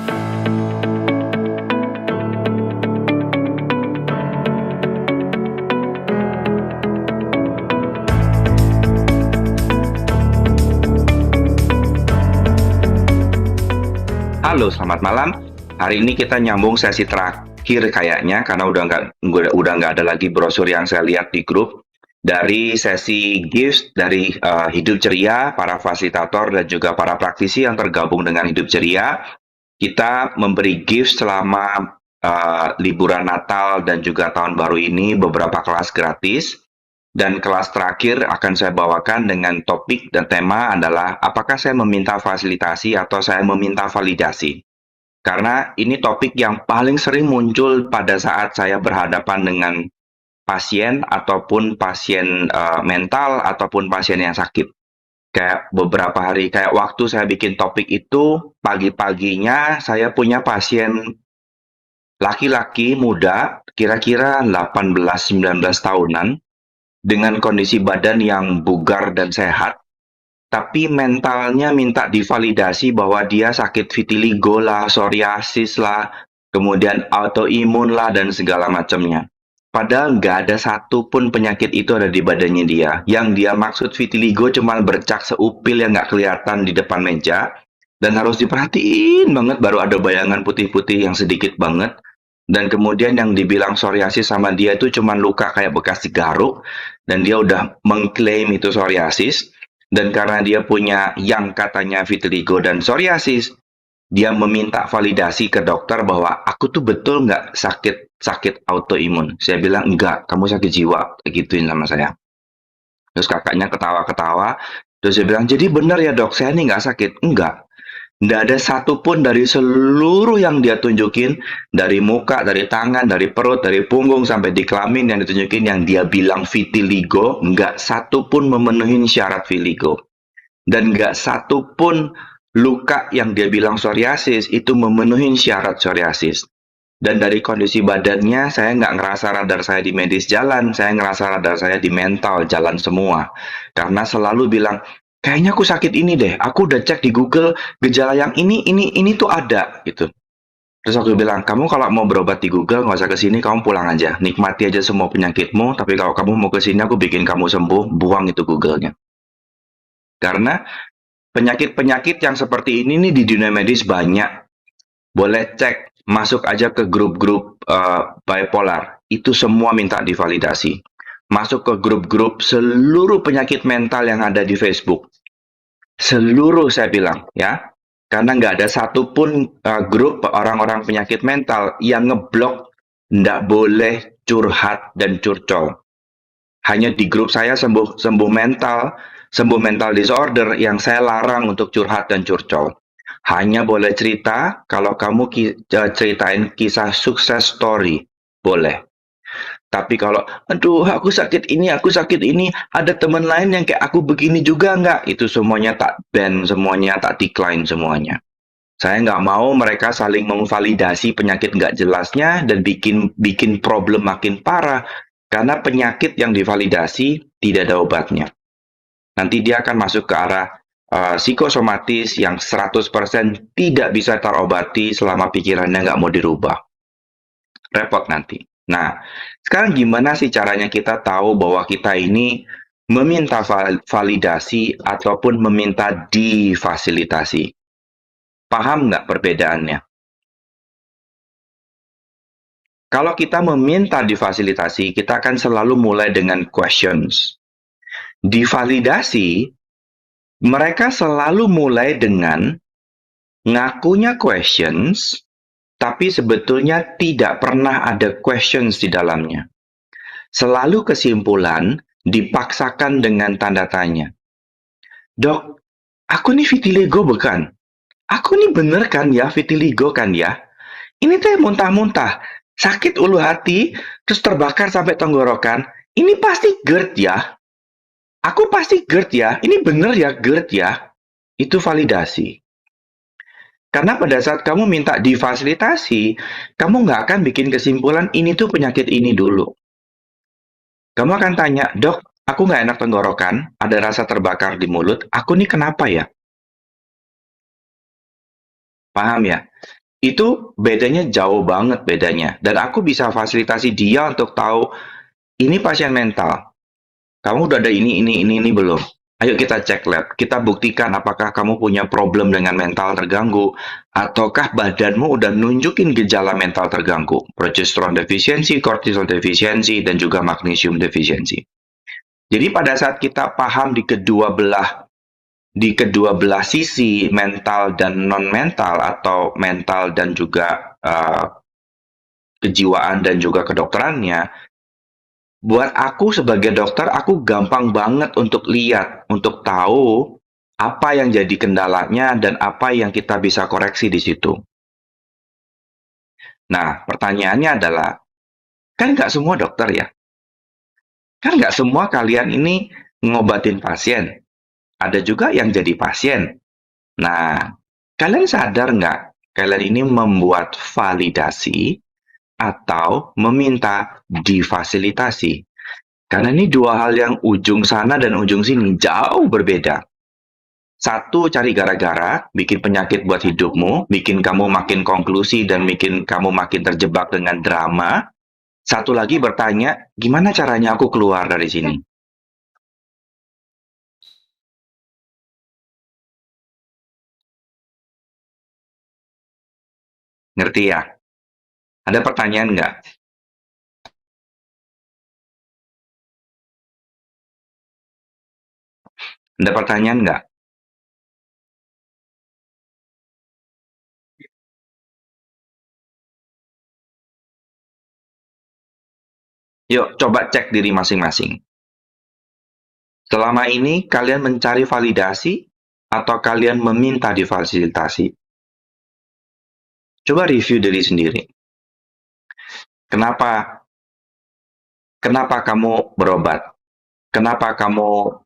Halo, selamat malam. Hari ini kita nyambung sesi terakhir kayaknya karena udah nggak ada lagi brosur yang saya lihat di grup dari sesi gifts dari Hidup Ceria, para fasilitator dan juga para praktisi yang tergabung dengan Hidup Ceria. Kita memberi gifts selama liburan Natal dan juga Tahun Baru ini beberapa kelas gratis. Dan kelas terakhir akan saya bawakan dengan topik dan tema adalah apakah saya meminta fasilitasi atau saya meminta validasi. Karena ini topik yang paling sering muncul pada saat saya berhadapan dengan pasien ataupun pasien mental ataupun pasien yang sakit. Kayak beberapa hari, kayak waktu saya bikin topik itu, pagi-paginya saya punya pasien laki-laki muda, kira-kira 18-19 tahunan, dengan kondisi badan yang bugar dan sehat, tapi mentalnya minta divalidasi bahwa dia sakit vitiligo lah, psoriasis lah, kemudian autoimun lah, dan segala macamnya. Padahal nggak ada satupun penyakit itu ada di badannya dia. Yang dia maksud vitiligo cuma bercak seupil yang nggak kelihatan di depan meja, dan harus diperhatiin banget baru ada bayangan putih-putih yang sedikit banget. Dan kemudian yang dibilang psoriasis sama dia itu cuma luka kayak bekas digaruk, dan dia udah mengklaim itu psoriasis. Dan karena dia punya yang katanya vitiligo dan psoriasis, dia meminta validasi ke dokter bahwa aku tuh betul nggak sakit autoimun. Saya bilang enggak, kamu sakit jiwa, gituin sama saya. Terus kakaknya ketawa-ketawa, terus dia bilang, jadi benar ya dok, saya nih nggak sakit. Enggak, nggak ada satupun dari seluruh yang dia tunjukin, dari muka, dari tangan, dari perut, dari punggung, sampai di kelamin yang ditunjukin yang dia bilang vitiligo, nggak satupun memenuhi syarat vitiligo. Dan nggak satupun luka yang dia bilang psoriasis itu memenuhi syarat psoriasis. Dan dari kondisi badannya, saya nggak ngerasa radar saya di medis jalan, saya ngerasa radar saya di mental jalan semua. Karena selalu bilang, kayaknya aku sakit ini deh, aku udah cek di Google, gejala yang ini tuh ada, gitu. Terus aku bilang, kamu kalau mau berobat di Google, nggak usah kesini, kamu pulang aja. Nikmati aja semua penyakitmu, tapi kalau kamu mau kesini, aku bikin kamu sembuh, buang itu Google-nya. Karena penyakit-penyakit yang seperti ini nih di dunia medis banyak. Boleh cek, masuk aja ke grup-grup bipolar. Itu semua minta divalidasi. Masuk ke grup-grup seluruh penyakit mental yang ada di Facebook. Seluruh saya bilang, ya. Karena nggak ada satupun grup orang-orang penyakit mental yang ngeblok nggak boleh curhat dan curcol. Hanya di grup saya sembuh mental disorder yang saya larang untuk curhat dan curcol. Hanya boleh cerita kalau kamu ceritain kisah sukses story, boleh. Tapi kalau, aduh aku sakit ini, ada teman lain yang kayak aku begini juga nggak? Itu semuanya tak ban, semuanya tak decline semuanya. Saya nggak mau mereka saling memvalidasi penyakit nggak jelasnya dan bikin problem makin parah. Karena penyakit yang divalidasi tidak ada obatnya. Nanti dia akan masuk ke arah psikosomatis yang 100% tidak bisa terobati selama pikirannya nggak mau dirubah. Repot nanti. Nah, sekarang gimana sih caranya kita tahu bahwa kita ini meminta validasi ataupun meminta difasilitasi? Paham nggak perbedaannya? Kalau kita meminta difasilitasi, kita akan selalu mulai dengan questions. Divalidasi, mereka selalu mulai dengan ngakunya questions, tapi sebetulnya tidak pernah ada questions di dalamnya. Selalu kesimpulan dipaksakan dengan tanda tanya. Dok, aku nih vitiligo bukan? Aku nih bener kan ya vitiligo kan ya? Ini teh muntah-muntah, sakit ulu hati, terus terbakar sampai tenggorokan. Ini pasti GERD ya? Aku pasti GERD ya? Ini bener ya GERD ya? Itu validasi. Karena pada saat kamu minta difasilitasi, kamu nggak akan bikin kesimpulan ini tuh penyakit ini dulu. Kamu akan tanya, dok, aku nggak enak tenggorokan, ada rasa terbakar di mulut, aku nih kenapa ya? Paham ya? Itu bedanya jauh banget bedanya. Dan aku bisa fasilitasi dia untuk tahu, ini pasien mental. Kamu udah ada ini belum? Ayo kita cek lab. Kita buktikan apakah kamu punya problem dengan mental terganggu, ataukah badanmu udah nunjukin gejala mental terganggu. Progesterone defisiensi, kortisol defisiensi, dan juga magnesium defisiensi. Jadi pada saat kita paham di kedua belah sisi mental dan non mental, atau mental dan juga kejiwaan dan juga kedokterannya, buat aku sebagai dokter, aku gampang banget untuk lihat, untuk tahu apa yang jadi kendalanya dan apa yang kita bisa koreksi di situ. Nah, pertanyaannya adalah, kan nggak semua dokter ya? Kan nggak semua kalian ini ngobatin pasien. Ada juga yang jadi pasien. Nah, kalian sadar nggak? Kalian ini membuat validasi atau meminta difasilitasi. Karena ini dua hal yang ujung sana dan ujung sini jauh berbeda. Satu, cari gara-gara, bikin penyakit buat hidupmu, bikin kamu makin konklusi dan bikin kamu makin terjebak dengan drama. Satu lagi bertanya, gimana caranya aku keluar dari sini? Ngerti ya? Ada pertanyaan nggak? Ada pertanyaan nggak? Yuk, coba cek diri masing-masing. Selama ini kalian mencari validasi atau kalian meminta difasilitasi? Coba review diri sendiri. Kenapa? Kenapa kamu berobat? Kenapa kamu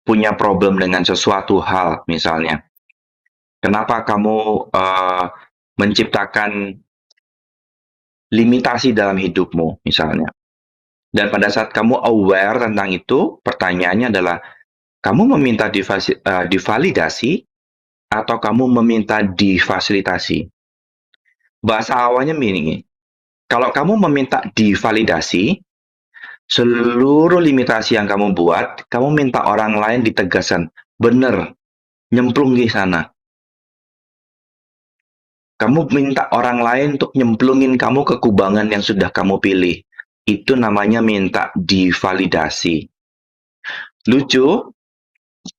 punya problem dengan sesuatu hal, misalnya? Kenapa kamu menciptakan limitasi dalam hidupmu, misalnya? Dan pada saat kamu aware tentang itu, pertanyaannya adalah, kamu meminta divalidasi atau kamu meminta difasilitasi? Bahasa awalnya begini, kalau kamu meminta divalidasi, seluruh limitasi yang kamu buat, kamu minta orang lain ditegaskan, bener, nyemplung di sana. Kamu minta orang lain untuk nyemplungin kamu ke kubangan yang sudah kamu pilih. Itu namanya minta divalidasi. Lucu,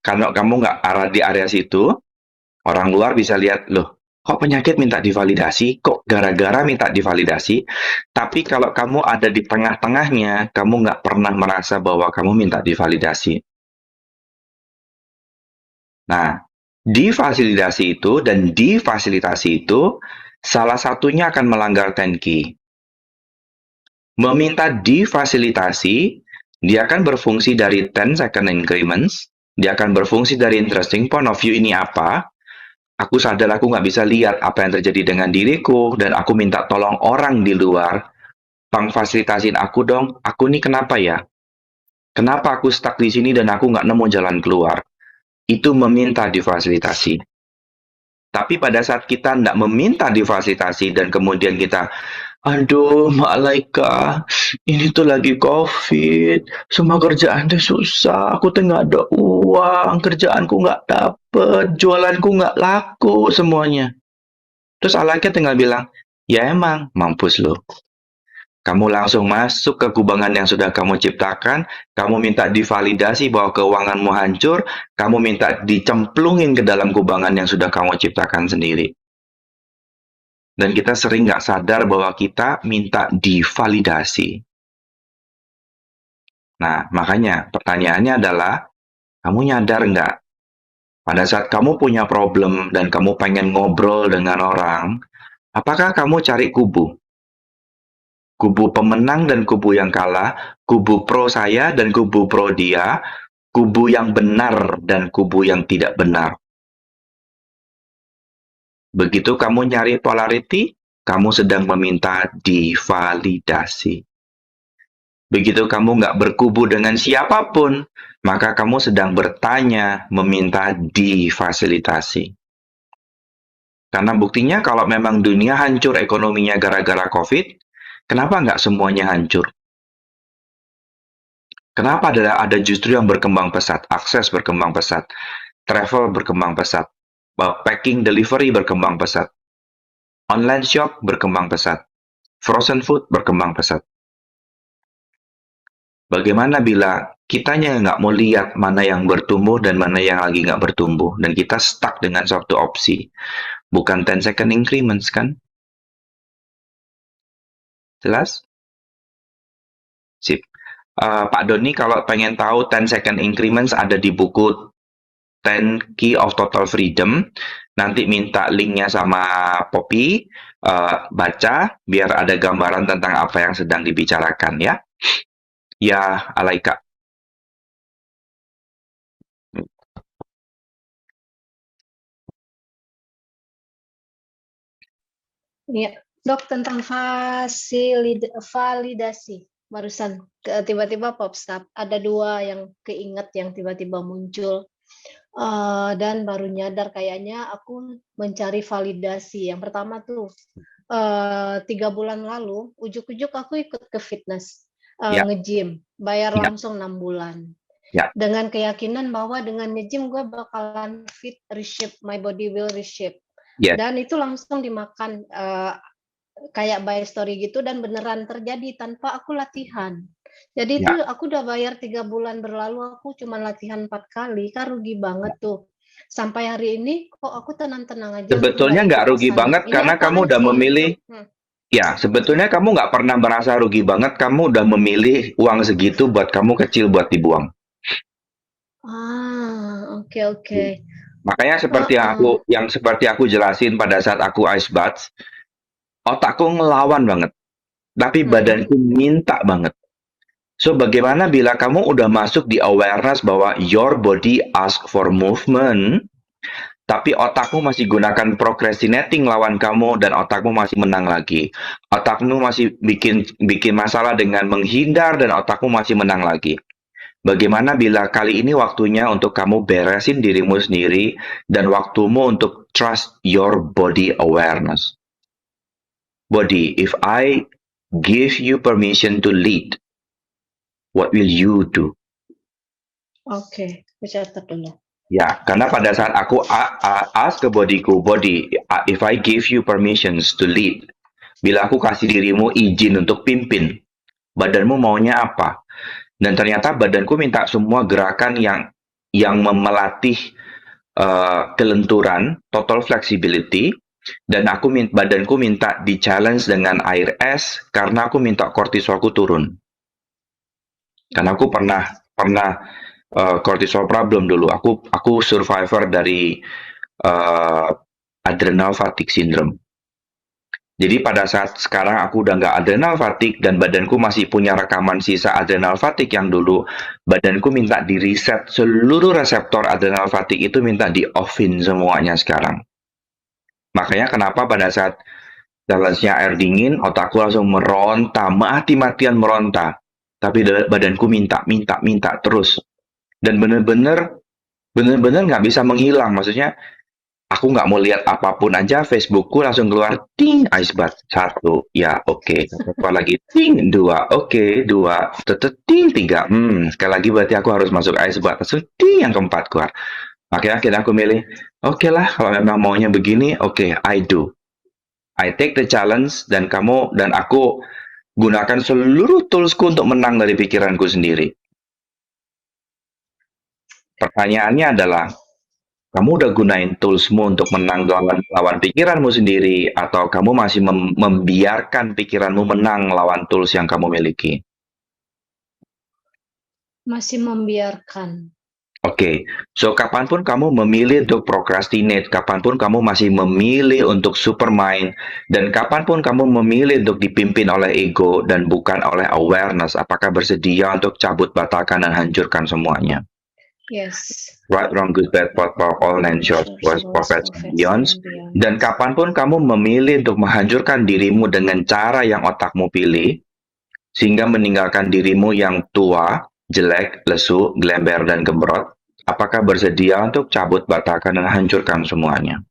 kalau kamu nggak arah di area situ, orang luar bisa lihat, loh, kok penyakit minta divalidasi? Kok gara-gara minta divalidasi? Tapi kalau kamu ada di tengah-tengahnya, kamu nggak pernah merasa bahwa kamu minta divalidasi. Nah, difasilitasi itu dan difasilitasi itu, salah satunya akan melanggar 10K. Meminta difasilitasi, dia akan berfungsi dari 10 second increments, dia akan berfungsi dari interesting point of view, ini apa, aku sadar aku nggak bisa lihat apa yang terjadi dengan diriku, dan aku minta tolong orang di luar, Bang, fasilitasin aku dong, aku nih kenapa ya? Kenapa aku stuck di sini dan aku nggak nemu jalan keluar? Itu meminta difasilitasi. Tapi pada saat kita tidak meminta difasilitasi dan kemudian kita, aduh, Mak Laika, ini tuh lagi COVID, semua kerjaan tuh susah, aku tuh nggak ada uang, kerjaanku nggak dapet, jualanku nggak laku semuanya. Terus Alaika tinggal bilang, ya emang, mampus lo. Kamu langsung masuk ke kubangan yang sudah kamu ciptakan, kamu minta divalidasi bahwa keuanganmu hancur, kamu minta dicemplungin ke dalam kubangan yang sudah kamu ciptakan sendiri. Dan kita sering nggak sadar bahwa kita minta divalidasi. Nah, makanya pertanyaannya adalah, kamu nyadar nggak? Pada saat kamu punya problem dan kamu pengen ngobrol dengan orang, apakah kamu cari kubu? Kubu pemenang dan kubu yang kalah, kubu pro saya dan kubu pro dia, kubu yang benar dan kubu yang tidak benar. Begitu kamu nyari polarity, kamu sedang meminta divalidasi. Begitu kamu nggak berkubu dengan siapapun, maka kamu sedang bertanya, meminta difasilitasi. Karena buktinya kalau memang dunia hancur ekonominya gara-gara COVID, kenapa nggak semuanya hancur? Kenapa ada justru yang berkembang pesat, akses berkembang pesat, travel berkembang pesat, packing delivery berkembang pesat, online shop berkembang pesat, frozen food berkembang pesat. Bagaimana bila kitanya nggak mau lihat mana yang bertumbuh dan mana yang lagi nggak bertumbuh, dan kita stuck dengan suatu opsi, bukan 10 second increments kan? Jelas? Sip. Pak Doni kalau pengen tahu 10 second increments ada di buku 10 Key of Total Freedom. Nanti minta linknya sama Poppy, baca biar ada gambaran tentang apa yang sedang dibicarakan ya. Ya, Alaika. Ya, Dok, tentang validasi. Barusan tiba-tiba pop up. Ada dua yang keinget yang tiba-tiba muncul. Dan baru nyadar kayaknya aku mencari validasi. Yang pertama tuh, 3 bulan lalu, ujuk-ujuk aku ikut ke fitness, Ya. nge-gym, bayar Ya. langsung 6 bulan. Ya. Dengan keyakinan bahwa dengan nge-gym gue bakalan fit, reshape, my body will reshape. Yes. Dan itu langsung dimakan kayak by story gitu, dan beneran terjadi tanpa aku latihan. Jadi itu aku udah bayar 3 bulan berlalu, aku cuma latihan 4 kali, kan rugi banget tuh. Sampai hari ini kok aku tenang-tenang aja. Sebetulnya nggak rugi banget karena kamu udah memilih. Ya, sebetulnya kamu nggak pernah merasa rugi banget, kamu udah memilih uang segitu buat kamu kecil buat dibuang. Oke. Makanya seperti aku jelasin pada saat aku ice bath, otakku ngelawan banget, tapi badanku minta banget. So, bagaimana bila kamu udah masuk di awareness bahwa your body ask for movement, tapi otakmu masih gunakan procrastinating lawan kamu dan otakmu masih menang lagi. Otakmu masih bikin masalah dengan menghindar dan otakmu masih menang lagi. Bagaimana bila kali ini waktunya untuk kamu beresin dirimu sendiri dan waktumu untuk trust your body awareness. Body, if I give you permission to lead, what will you do? Oke, catat dulu. Ya, karena pada saat aku ask ke bodyku, body, if I give you permissions to lead, bila aku kasih dirimu izin untuk pimpin, badanmu maunya apa? Dan ternyata badanku minta semua gerakan yang melatih kelenturan, total flexibility, dan badanku minta di challenge dengan air es karena aku minta kortisolku turun. Karena aku pernah cortisol problem dulu. Aku survivor dari adrenal fatigue syndrome. Jadi pada saat sekarang aku udah nggak adrenal fatigue dan badanku masih punya rekaman sisa adrenal fatigue yang dulu, badanku minta di reset seluruh reseptor adrenal fatigue itu minta di offin semuanya sekarang. Makanya kenapa pada saat challenge-nya air dingin, otakku langsung meronta, mati-matian meronta. Tapi badanku minta terus. Dan bener-bener nggak bisa menghilang. Maksudnya, aku nggak mau lihat apapun aja, Facebookku langsung keluar, ting, ice bath. 1, ya oke. Keluar lagi, ting, 2, oke, 2, ting, 3. Sekali lagi berarti aku harus masuk ice bath. Langsung, ting, yang keempat keluar. Makanya akhirnya aku milih, oke lah, kalau memang maunya begini, oke, I do. I take the challenge, dan aku gunakan seluruh toolsku untuk menang dari pikiranku sendiri. Pertanyaannya adalah, kamu udah gunain toolsmu untuk menang lawan pikiranmu sendiri, atau kamu masih membiarkan pikiranmu menang lawan tools yang kamu miliki? Masih membiarkan. Oke, so kapanpun kamu memilih untuk procrastinate, kapanpun kamu masih memilih untuk supermind, dan kapanpun kamu memilih untuk dipimpin oleh ego dan bukan oleh awareness, apakah bersedia untuk cabut, batalkan, dan hancurkan semuanya? Yes. Right, wrong, good, bad, power, all, nine short, prophets, and beyonds. Dan kapanpun kamu memilih untuk menghancurkan dirimu dengan cara yang otakmu pilih, sehingga meninggalkan dirimu yang tua, jelek, lesu, glember, dan gembrot, apakah bersedia untuk cabut, batalkan, dan hancurkan semuanya?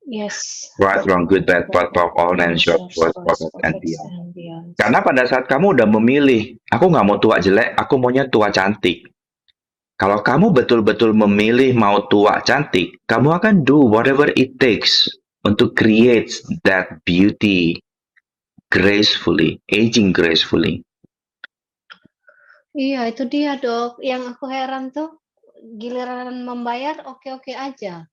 Yes. Right, wrong, good, bad, part, pop, all, and short, short, pocket, and beyond. Karena pada saat kamu udah memilih, aku nggak mau tua jelek, aku maunya tua cantik. Kalau kamu betul-betul memilih mau tua cantik, kamu akan do whatever it takes untuk create that beauty gracefully, aging gracefully. Iya, itu dia, Dok. Yang aku heran tuh, giliran membayar oke-oke aja.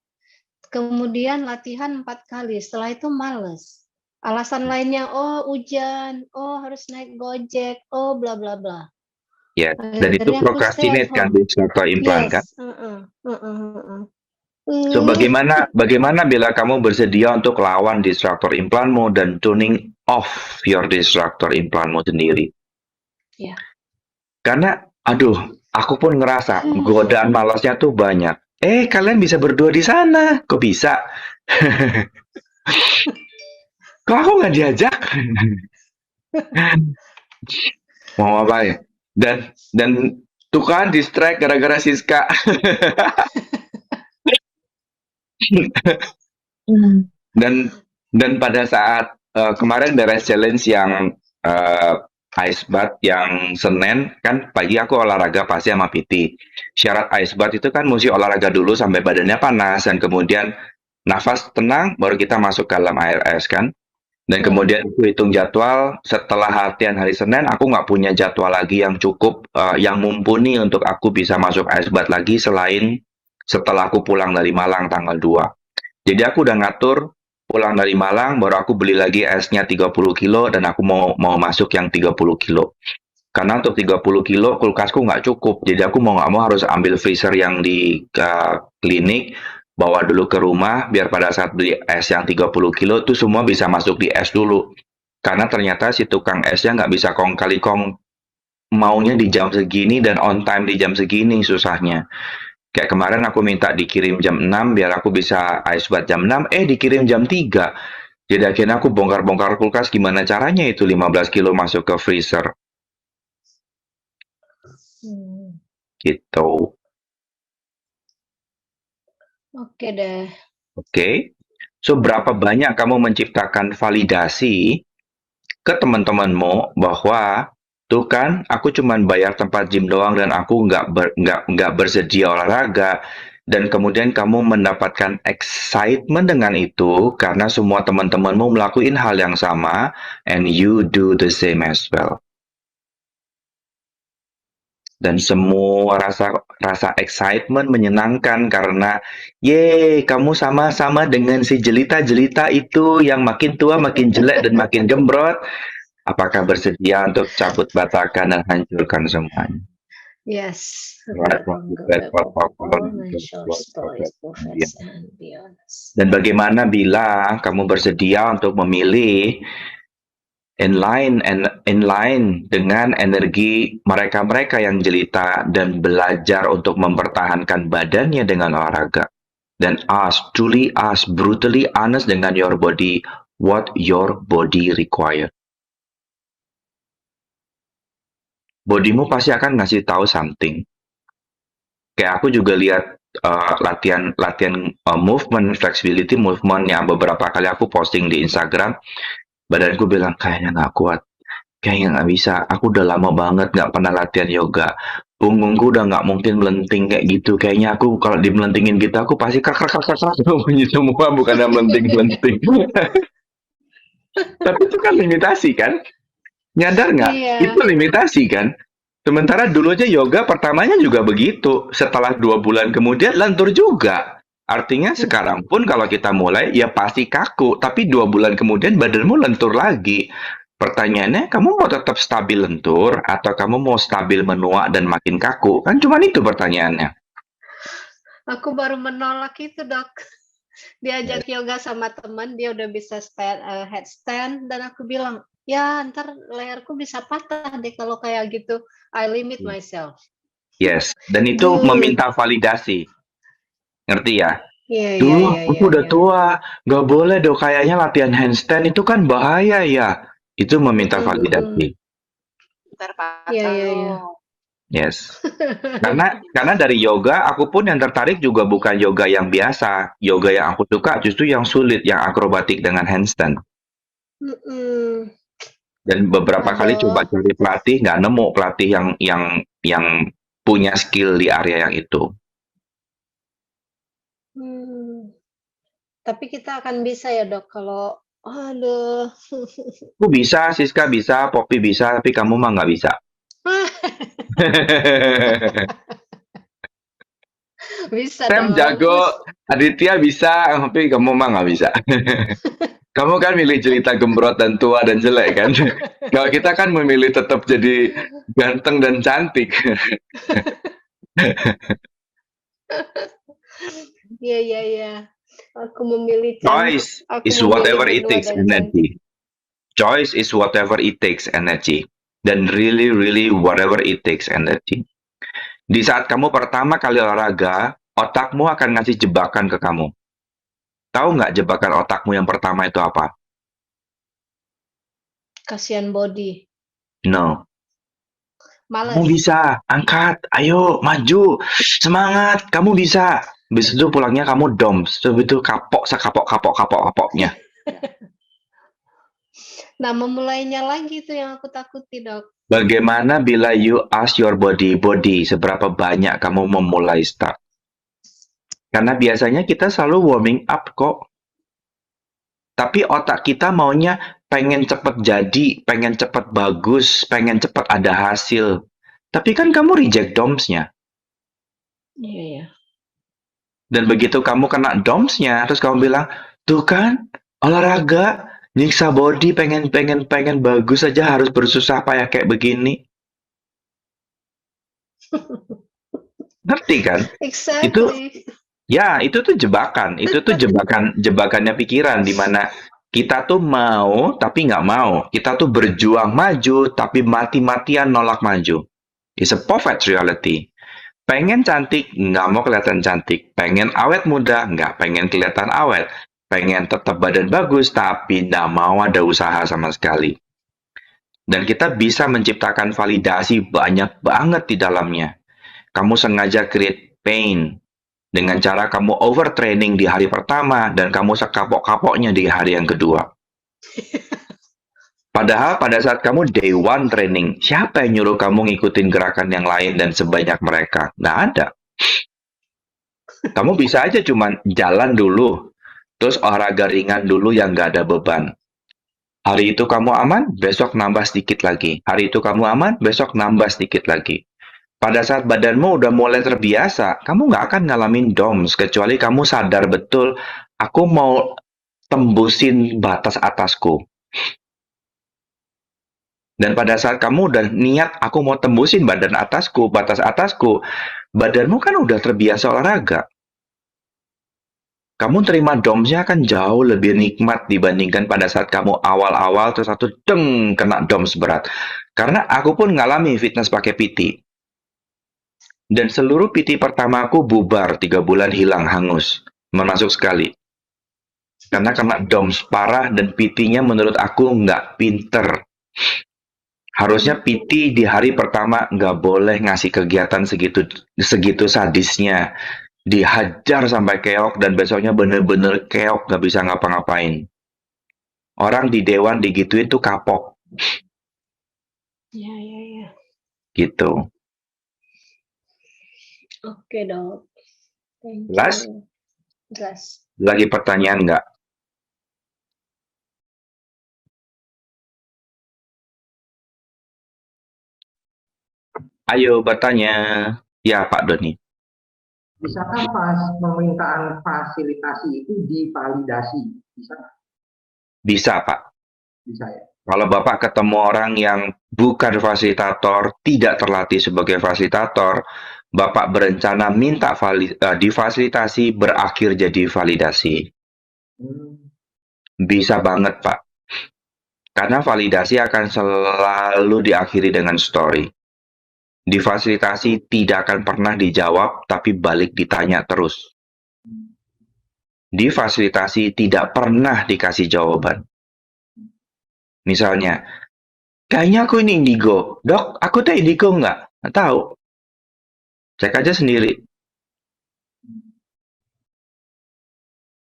Kemudian latihan 4 kali, setelah itu males. Alasan lainnya, "Oh, hujan, oh harus naik Gojek, oh bla bla bla." Ya, dan itu Akhirnya aku stay at procrastinate kan home. di instructor implant kan? Yes, heeh heeh heeh. So bagaimana bila kamu bersedia untuk lawan disruptor implantmu dan tuning off your disruptor implantmu sendiri? Iya. Karena, aduh, aku pun ngerasa godaan malasnya tuh banyak. Kalian bisa berdua di sana, kok bisa? Kok aku nggak diajak? Mau apa ya? Dan tuh kan distract gara-gara Siska. dan pada saat kemarin beres challenge yang ice bath yang Senin kan pagi aku olahraga pasti sama PT. Syarat ice bath itu kan mesti olahraga dulu sampai badannya panas dan kemudian nafas tenang baru kita masuk ke dalam air es kan. Dan kemudian aku hitung jadwal setelah latihan hari Senin aku nggak punya jadwal lagi yang cukup yang mumpuni untuk aku bisa masuk ice bath lagi selain setelah aku pulang dari Malang tanggal 2. Jadi aku udah ngatur pulang dari Malang baru aku beli lagi esnya 30 kilo dan aku mau masuk yang 30 kilo. Karena untuk 30 kilo kulkasku nggak cukup. Jadi aku mau nggak mau harus ambil freezer yang di klinik, bawa dulu ke rumah biar pada saat beli es yang 30 kilo itu semua bisa masuk di es dulu. Karena ternyata si tukang esnya nggak bisa kong kali kong maunya di jam segini dan on time di jam segini susahnya. Kayak kemarin aku minta dikirim jam 6 biar aku bisa ice bath jam 6, dikirim jam 3. Jadi akhirnya aku bongkar-bongkar kulkas gimana caranya itu 15 kilo masuk ke freezer. Gitu. Oke deh. Oke. So, berapa banyak kamu menciptakan validasi ke teman-temanmu bahwa tuh kan aku cuman bayar tempat gym doang dan aku nggak bersedia olahraga dan kemudian kamu mendapatkan excitement dengan itu karena semua teman-temanmu melakukan hal yang sama and you do the same as well. Dan semua rasa excitement menyenangkan karena kamu sama-sama dengan si jelita-jelita itu yang makin tua makin jelek dan makin gembrot. Apakah bersedia untuk cabut batakan dan hancurkan semuanya? Yes. Dan bagaimana bila kamu bersedia untuk memilih inline dengan energi mereka-mereka yang jelita dan belajar untuk mempertahankan badannya dengan olahraga dan truly brutally honest dengan your body what your body require. Bodimu pasti akan ngasih tahu something. Kayak aku juga lihat latihan movement, flexibility movement yang beberapa kali aku posting di Instagram. Badanku bilang kayaknya nggak kuat, kayaknya nggak bisa. Aku udah lama banget nggak pernah latihan yoga. Punggungku udah nggak mungkin melenting kayak gitu. Kayaknya aku kalau dimelentingin gitu aku pasti krak bunyi semua bukan melenting. Tapi itu kan limitasi kan? Nyadar nggak? Iya. Itu limitasi kan? Sementara dulu aja yoga pertamanya juga begitu. Setelah 2 bulan kemudian lentur juga. Artinya sekarang pun kalau kita mulai ya pasti kaku. Tapi 2 bulan kemudian badanmu lentur lagi. Pertanyaannya, kamu mau tetap stabil lentur atau kamu mau stabil menua dan makin kaku? Kan cuma itu pertanyaannya. Aku baru menolak itu, Dok. Diajak yoga sama teman, dia udah bisa headstand dan aku bilang, ya ntar leherku bisa patah deh kalau kayak gitu. I limit myself. Yes, dan itu meminta validasi. Ngerti ya? Iya. Aku udah tua, nggak boleh dong kayaknya latihan handstand itu kan bahaya ya. Itu meminta validasi. Ntar patah Iya. lo. Yes. Karena dari yoga, aku pun yang tertarik juga bukan yoga yang biasa. Yoga yang aku suka justru yang sulit, yang akrobatik dengan handstand. Mhm. Dan beberapa kali Aduh. coba cari pelatih, nggak nemu pelatih yang punya skill di area yang itu. Hmm. Tapi kita akan bisa ya, Dok, kalau aduh. Aku bisa, Siska bisa, Poppy bisa, tapi kamu mah nggak bisa. Bisa Sam dong. jago, Aditya bisa, tapi kamu mah nggak bisa. Kamu kan milih cerita gembrot dan tua dan jelek kan? Kalau kita kan memilih tetap jadi ganteng dan cantik. Iya iya iya. Aku memilih Choice aku is memilih whatever it menua takes dan cantik. energy. Choice is whatever it takes energy. Dan really, really whatever it takes energy. Di saat kamu pertama kali olahraga, otakmu akan ngasih jebakan ke kamu. Tahu nggak jebakan otakmu yang pertama itu apa? Kasihan body. No. Kamu Males. bisa, angkat, ayo, maju, semangat, kamu bisa. Habis itu pulangnya kamu doms, habis itu kapok, sekapok-kapok-kapok-kapoknya. Nah, memulainya lagi itu yang aku takuti, Dok. Bagaimana bila you ask your body, seberapa banyak kamu memulai start? Karena biasanya kita selalu warming up kok. Tapi otak kita maunya pengen cepet jadi, pengen cepet bagus, pengen cepet ada hasil. Tapi kan kamu reject domsnya. Iya ya. Dan begitu kamu kena domsnya, terus kamu bilang, tuh kan, olahraga, nyiksa body, pengen bagus aja harus bersusah payah kayak begini. Ngerti kan? Itu, Exactly. ya, itu tuh jebakan. Itu tuh jebakannya pikiran, di mana kita tuh mau, tapi nggak mau. Kita tuh berjuang maju, tapi mati-matian nolak maju. It's a perfect reality. Pengen cantik, nggak mau kelihatan cantik. Pengen awet muda, nggak pengen kelihatan awet. Pengen tetap badan bagus, tapi nggak mau ada usaha sama sekali. Dan kita bisa menciptakan validasi banyak banget di dalamnya. Kamu sengaja create pain dengan cara kamu overtraining di hari pertama dan kamu sekapok-kapoknya di hari yang kedua. Padahal pada saat kamu day one training, siapa yang nyuruh kamu ngikutin gerakan yang lain dan sebanyak mereka? Nggak ada. Kamu bisa aja cuman jalan dulu, terus olahraga ringan dulu yang nggak ada beban. Hari itu kamu aman, besok nambah sedikit lagi. Hari itu kamu aman, besok nambah sedikit lagi. Pada saat badanmu udah mulai terbiasa, kamu nggak akan ngalamin DOMS, kecuali kamu sadar betul, aku mau tembusin batas atasku. Dan pada saat kamu udah niat, aku mau tembusin batas atasku, badanmu kan udah terbiasa olahraga. Kamu terima domsnya akan jauh lebih nikmat dibandingkan pada saat kamu awal-awal terus satu deng kena doms berat. Karena aku pun ngalami fitness pakai PT. Dan seluruh PT pertamaku bubar 3 bulan hilang hangus. Masuk sekali. Karena kena doms parah dan PT-nya menurut aku nggak pinter. Harusnya PT di hari pertama nggak boleh ngasih kegiatan segitu sadisnya. Dihajar sampai keok dan besoknya bener-bener keok nggak bisa ngapa-ngapain. Orang di dewan digituin tuh kapok Ya ya ya. gitu. Oke, Dok. Thank Jelas? you. Jelas. Lagi pertanyaan nggak? Ayo bertanya. Ya Pak Doni. Bisakah permintaan fasilitasi itu divalidasi? Bisa? Bisa Pak. Bisa ya? Kalau Bapak ketemu orang yang bukan fasilitator, tidak terlatih sebagai fasilitator, Bapak berencana minta difasilitasi berakhir jadi validasi. Bisa banget Pak. Karena validasi akan selalu diakhiri dengan story. Difasilitasi tidak akan pernah dijawab, tapi balik ditanya terus. Difasilitasi tidak pernah dikasih jawaban. Misalnya, kayaknya aku ini indigo. Dok, aku teh indigo nggak? Nggak tahu. Cek aja sendiri.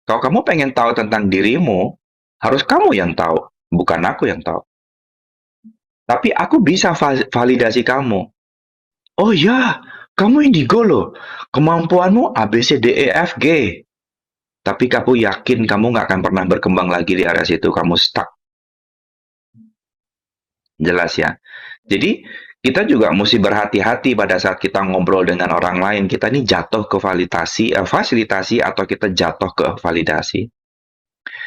Kalau kamu pengen tahu tentang dirimu, harus kamu yang tahu, bukan aku yang tahu. Tapi aku bisa validasi kamu. Oh ya, kamu indigo loh. Kemampuanmu A, B, C, D, E, F, G. Tapi kamu yakin kamu nggak akan pernah berkembang lagi di area situ. Kamu stuck. Jelas ya. Jadi, kita juga mesti berhati-hati pada saat kita ngobrol dengan orang lain. Kita ini jatuh ke fasilitasi atau kita jatuh ke validasi.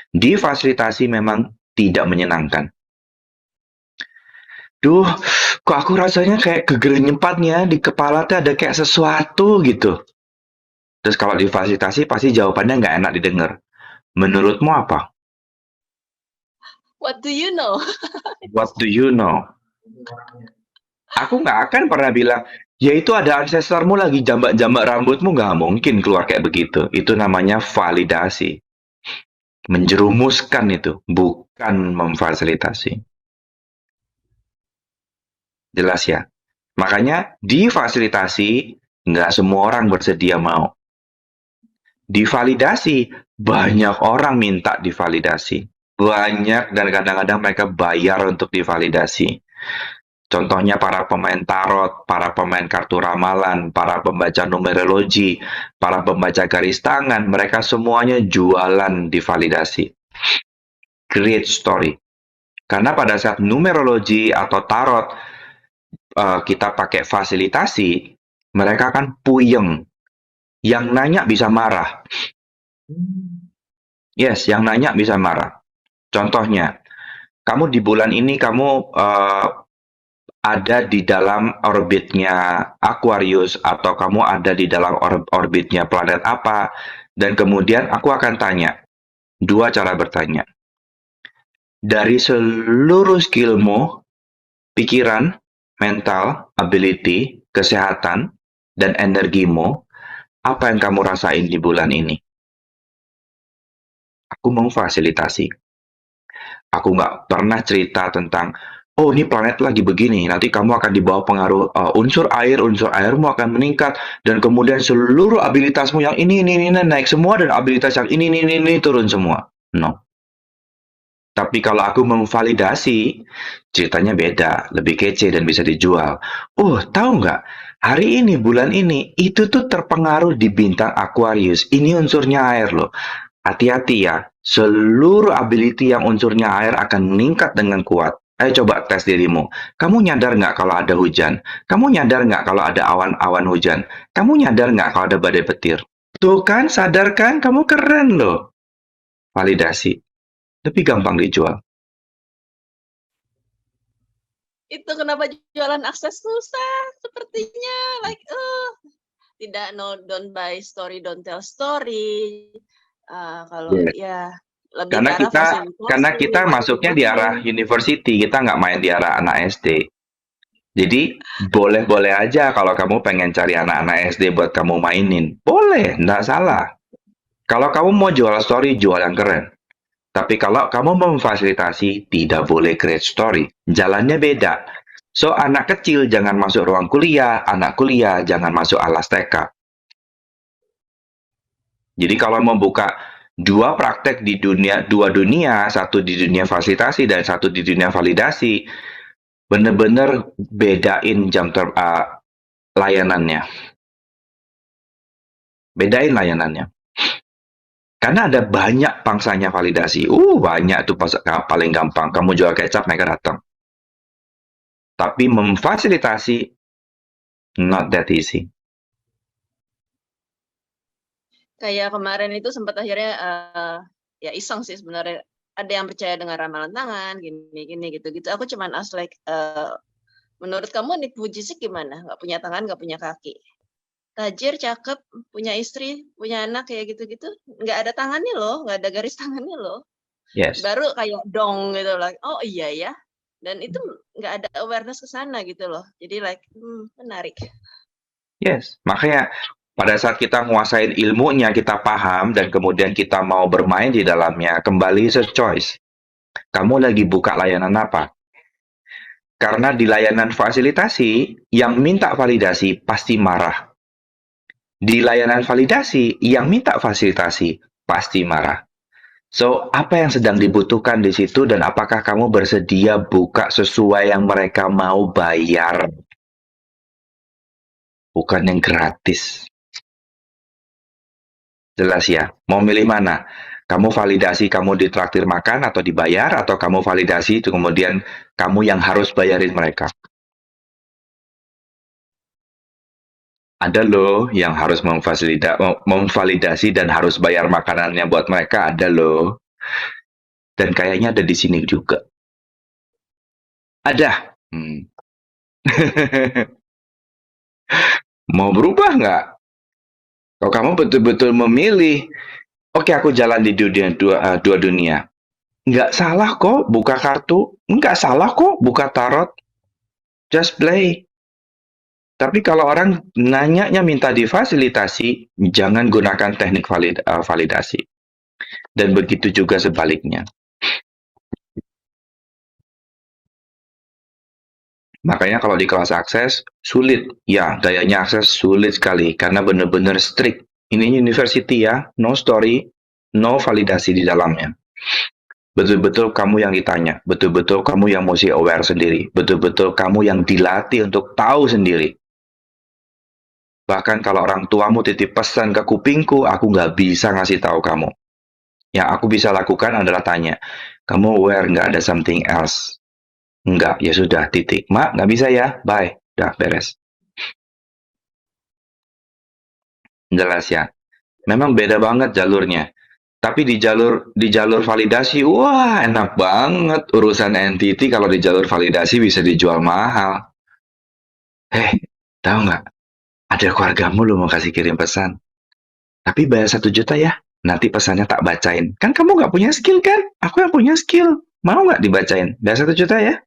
Di fasilitasi memang tidak menyenangkan. Duh, kok aku rasanya kayak kegerenyempatnya di kepala tuh ada kayak sesuatu gitu. Terus kalau difasilitasi pasti jawabannya nggak enak didengar. Menurutmu apa? What do you know? What do you know? Aku nggak akan pernah bilang, ya itu ada ancestormu lagi jambak-jambak rambutmu, nggak mungkin keluar kayak begitu. Itu namanya validasi. Menjerumuskan itu, bukan memfasilitasi. Jelas ya? Makanya difasilitasi, nggak semua orang bersedia mau. Divalidasi, banyak orang minta divalidasi. Banyak dan kadang-kadang mereka bayar untuk divalidasi. Contohnya para pemain tarot, para pemain kartu ramalan, para pembaca numerologi, para pembaca garis tangan, mereka semuanya jualan divalidasi. Create story. Karena pada saat numerologi atau tarot, kita pakai fasilitasi, mereka kan puyeng. Yang nanya bisa marah. Yes, yang nanya bisa marah. Contohnya, kamu di bulan ini kamu ada di dalam orbitnya Aquarius atau kamu ada di dalam orbitnya planet apa, dan kemudian aku akan tanya, dua cara bertanya. Dari seluruh skillmu, pikiran, mental, ability, kesehatan, dan energimu, apa yang kamu rasain di bulan ini? Aku mau fasilitasi. Aku nggak pernah cerita tentang, oh ini planet lagi begini, nanti kamu akan dibawa pengaruh unsur airmu akan meningkat, dan kemudian seluruh abilitasmu yang ini naik semua, dan abilitas yang ini turun semua. No. Tapi kalau aku memvalidasi, ceritanya beda, lebih kece dan bisa dijual. Oh, tahu nggak? Hari ini, bulan ini, itu tuh terpengaruh di bintang Aquarius. Ini unsurnya air loh. Hati-hati ya, seluruh ability yang unsurnya air akan meningkat dengan kuat. Ayo coba tes dirimu. Kamu nyadar nggak kalau ada hujan? Kamu nyadar nggak kalau ada awan-awan hujan? Kamu nyadar nggak kalau ada badai petir? Tuh kan, sadar kan? Kamu keren loh. Validasi. Lebih gampang dijual. Itu kenapa jualan akses susah sepertinya, like tidak, no, don't buy story, don't tell story. Kalau ya lebih karena kita masuknya di arah university, kita nggak main di arah anak SD. Jadi boleh-boleh aja kalau kamu pengen cari anak-anak SD buat kamu mainin, boleh, nggak salah. Kalau kamu mau jual story, jual yang keren. Tapi kalau kamu memfasilitasi, tidak boleh create story. Jalannya beda. So, anak kecil jangan masuk ruang kuliah, anak kuliah jangan masuk alas TK. Jadi kalau membuka dua praktek di dua dunia, satu di dunia fasilitasi dan satu di dunia validasi, benar-benar bedain layanannya. Bedain layanannya. Karena ada banyak pangsanya validasi. Banyak tuh paling gampang. Kamu jual kecap, mereka datang. Tapi memfasilitasi, not that easy. Kayak kemarin itu sempat akhirnya ya iseng sih sebenarnya. Ada yang percaya dengan ramalan tangan, gini gitu-gitu. Aku cuman ask like, menurut kamu Nick Vujicic gimana? Nggak punya tangan, nggak punya kaki. Tajir, cakep, punya istri, punya anak kayak gitu-gitu, nggak ada tangannya loh, nggak ada garis tangannya loh. Yes. Baru kayak dong gitu lah. Oh iya ya. Dan itu nggak ada awareness ke sana gitu loh. Jadi like menarik. Yes. Makanya pada saat kita nguasain ilmunya, kita paham dan kemudian kita mau bermain di dalamnya, kembali choice. Kamu lagi buka layanan apa? Karena di layanan fasilitasi, yang minta validasi pasti marah. Di layanan validasi, yang minta fasilitasi pasti marah. So, apa yang sedang dibutuhkan di situ dan apakah kamu bersedia buka sesuai yang mereka mau bayar? Bukan yang gratis. Jelas ya? Mau milih mana? Kamu validasi kamu ditraktir makan atau dibayar, atau kamu validasi itu kemudian kamu yang harus bayarin mereka? Ada loh yang harus memvalidasi dan harus bayar makanannya buat mereka, ada loh. Dan kayaknya ada di sini juga. Ada. Mau berubah nggak? Kalau kamu betul-betul memilih, oke aku jalan di dua dunia. Nggak salah kok buka kartu, nggak salah kok buka tarot. Just play. Tapi kalau orang nanyanya minta difasilitasi, jangan gunakan teknik validasi. Dan begitu juga sebaliknya. Makanya kalau di kelas akses, sulit. Ya, dayanya akses sulit sekali. Karena benar-benar strict. Ini university ya, no story, no validasi di dalamnya. Betul-betul kamu yang ditanya. Betul-betul kamu yang mesti aware sendiri. Betul-betul kamu yang dilatih untuk tahu sendiri. Bahkan kalau orang tuamu titip pesan ke kupingku, aku nggak bisa ngasih tahu kamu. Yang aku bisa lakukan adalah tanya, kamu aware nggak ada something else? Enggak, ya sudah, titik. Mak, nggak bisa ya, bye. Udah, beres. Jelas ya? Memang beda banget jalurnya. Tapi di jalur validasi, wah enak banget. Urusan entity kalau di jalur validasi bisa dijual mahal. Tahu nggak? Ada keluargamu lo mau kasih kirim pesan. Tapi bayar 1 juta ya. Nanti pesannya tak bacain. Kan kamu nggak punya skill kan? Aku yang punya skill. Mau nggak dibacain? Bayar 1 juta ya.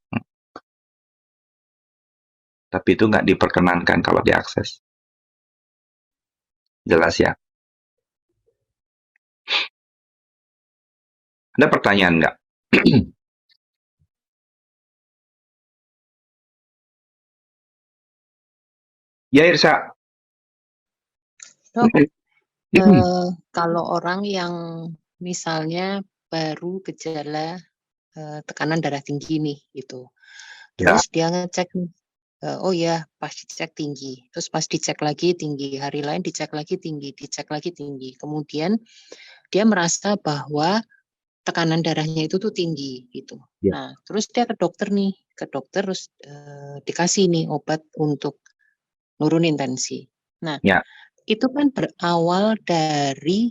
Tapi itu nggak diperkenankan kalau diakses. Jelas ya? Ada pertanyaan nggak? Ya, Irsa. Dok, kalau orang yang misalnya baru gejala tekanan darah tinggi nih, gitu. Terus dia ngecek, oh ya pas dicek tinggi, terus pas dicek lagi tinggi, hari lain dicek lagi tinggi, dicek lagi tinggi. Kemudian dia merasa bahwa tekanan darahnya itu tuh tinggi, gitu. Ya. Nah, terus dia ke dokter nih, terus dikasih nih obat untuk nurunin tensi. Nah, Ya. itu kan berawal dari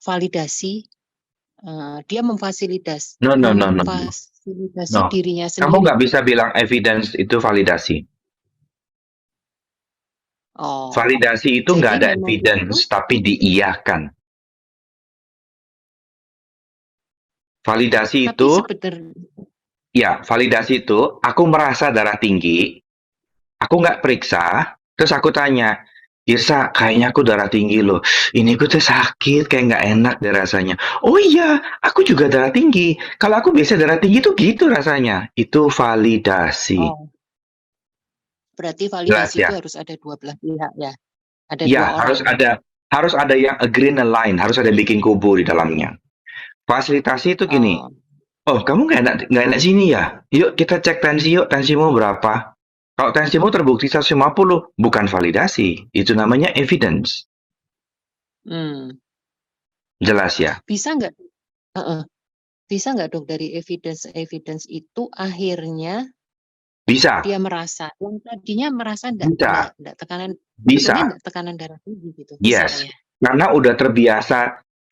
validasi, dia memfasilitasi No. dirinya Kamu sendiri. nggak bisa bilang evidence itu validasi. Oh, Validasi itu jadi nggak ada memang evidence, itu, tapi diiyakan. Validasi tapi itu, sebenarnya, ya, validasi itu, aku merasa darah tinggi, aku nggak periksa, terus aku tanya, Irsa, kayaknya aku darah tinggi loh. Ini aku tuh sakit, kayak nggak enak deh rasanya. Oh iya, aku juga darah tinggi. Kalau aku biasa darah tinggi tuh gitu rasanya. Itu validasi. oh, berarti Jelas validasi ya? itu harus ada dua belah pihak ya, ada Ya, dua orang. harus ada yang agree and align, harus ada yang bikin kubu di dalamnya. Fasilitasi itu gini, Oh, oh kamu nggak enak sini ya? Yuk kita cek tensi yuk, tensimu berapa? Kalau tensimu terbukti 150, bukan validasi, itu namanya evidence. Jelas ya? bisa nggak? Bisa nggak dok dari evidence itu akhirnya Bisa, dia merasa yang tadinya merasa Bisa. enggak tekanan, sebetulnya bisa, enggak tekanan darah tinggi gitu. Bisa yes. ya. Karena udah terbiasa,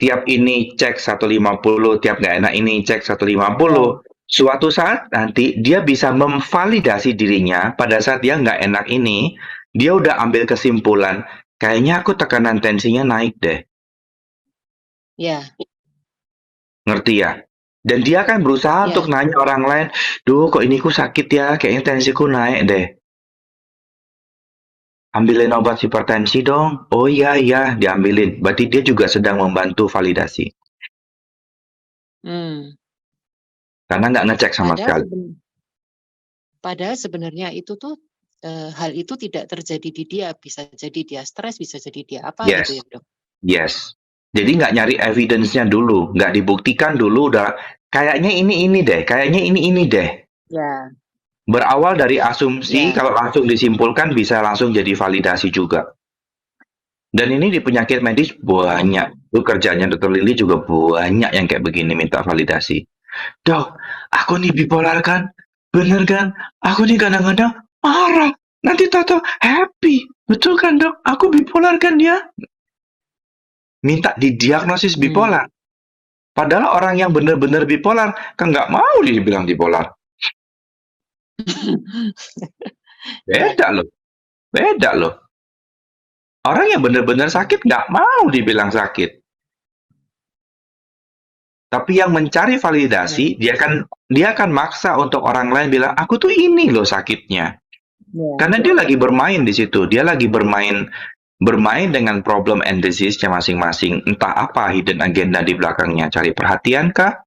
tiap ini cek 150, tiap nggak enak ini cek 150. Suatu saat nanti dia bisa memvalidasi dirinya pada saat dia nggak enak ini, dia udah ambil kesimpulan, kayaknya aku tekanan tensinya naik deh. Ya, Ngerti ya? Dan dia kan berusaha Ya. untuk nanya orang lain, duh kok ini ku sakit ya, kayaknya tensiku naik deh. Ambilin obat hipertensi dong. Oh iya, diambilin. Berarti dia juga sedang membantu validasi. Karena nggak ngecek sama padahal sekali. Padahal sebenarnya itu tuh hal itu tidak terjadi di dia, bisa jadi dia stres, bisa jadi dia apa gitu ya Yes, dok. yes. Jadi nggak nyari evidence-nya dulu, nggak dibuktikan dulu, udah kayaknya ini deh, kayaknya ini deh. Ya, Berawal dari asumsi, ya. kalau langsung disimpulkan bisa langsung jadi validasi juga. Dan ini di penyakit medis banyak. Itu kerjanya Dr. Lily juga banyak yang kayak begini minta validasi. Dok, aku nih bipolar kan? Bener kan? Aku nih kadang-kadang marah. Nanti tato happy. Betul kan dok? Aku bipolar kan dia? Minta didiagnosis bipolar. Padahal orang yang benar-benar bipolar kan nggak mau dibilang bipolar. Ya. Beda loh. Beda loh. Orang yang benar-benar sakit nggak mau dibilang sakit. Tapi yang mencari validasi, dia akan maksa untuk orang lain bilang, aku tuh ini loh sakitnya. Ya. Karena dia lagi bermain di situ. Dia lagi bermain dengan problem and disease-nya masing-masing. Entah apa hidden agenda di belakangnya. Cari perhatian kah?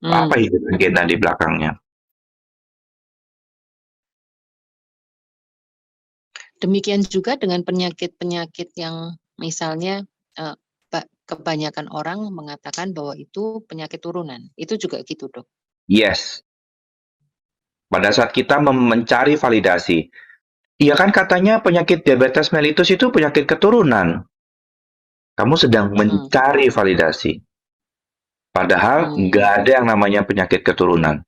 Apa hidden agenda di belakangnya? Demikian juga dengan penyakit-penyakit yang misalnya kebanyakan orang mengatakan bahwa itu penyakit turunan. Itu juga gitu, dok. Yes. Pada saat kita mencari validasi, iya kan katanya penyakit diabetes mellitus itu penyakit keturunan. Kamu sedang mencari validasi. Padahal nggak ada yang namanya penyakit keturunan.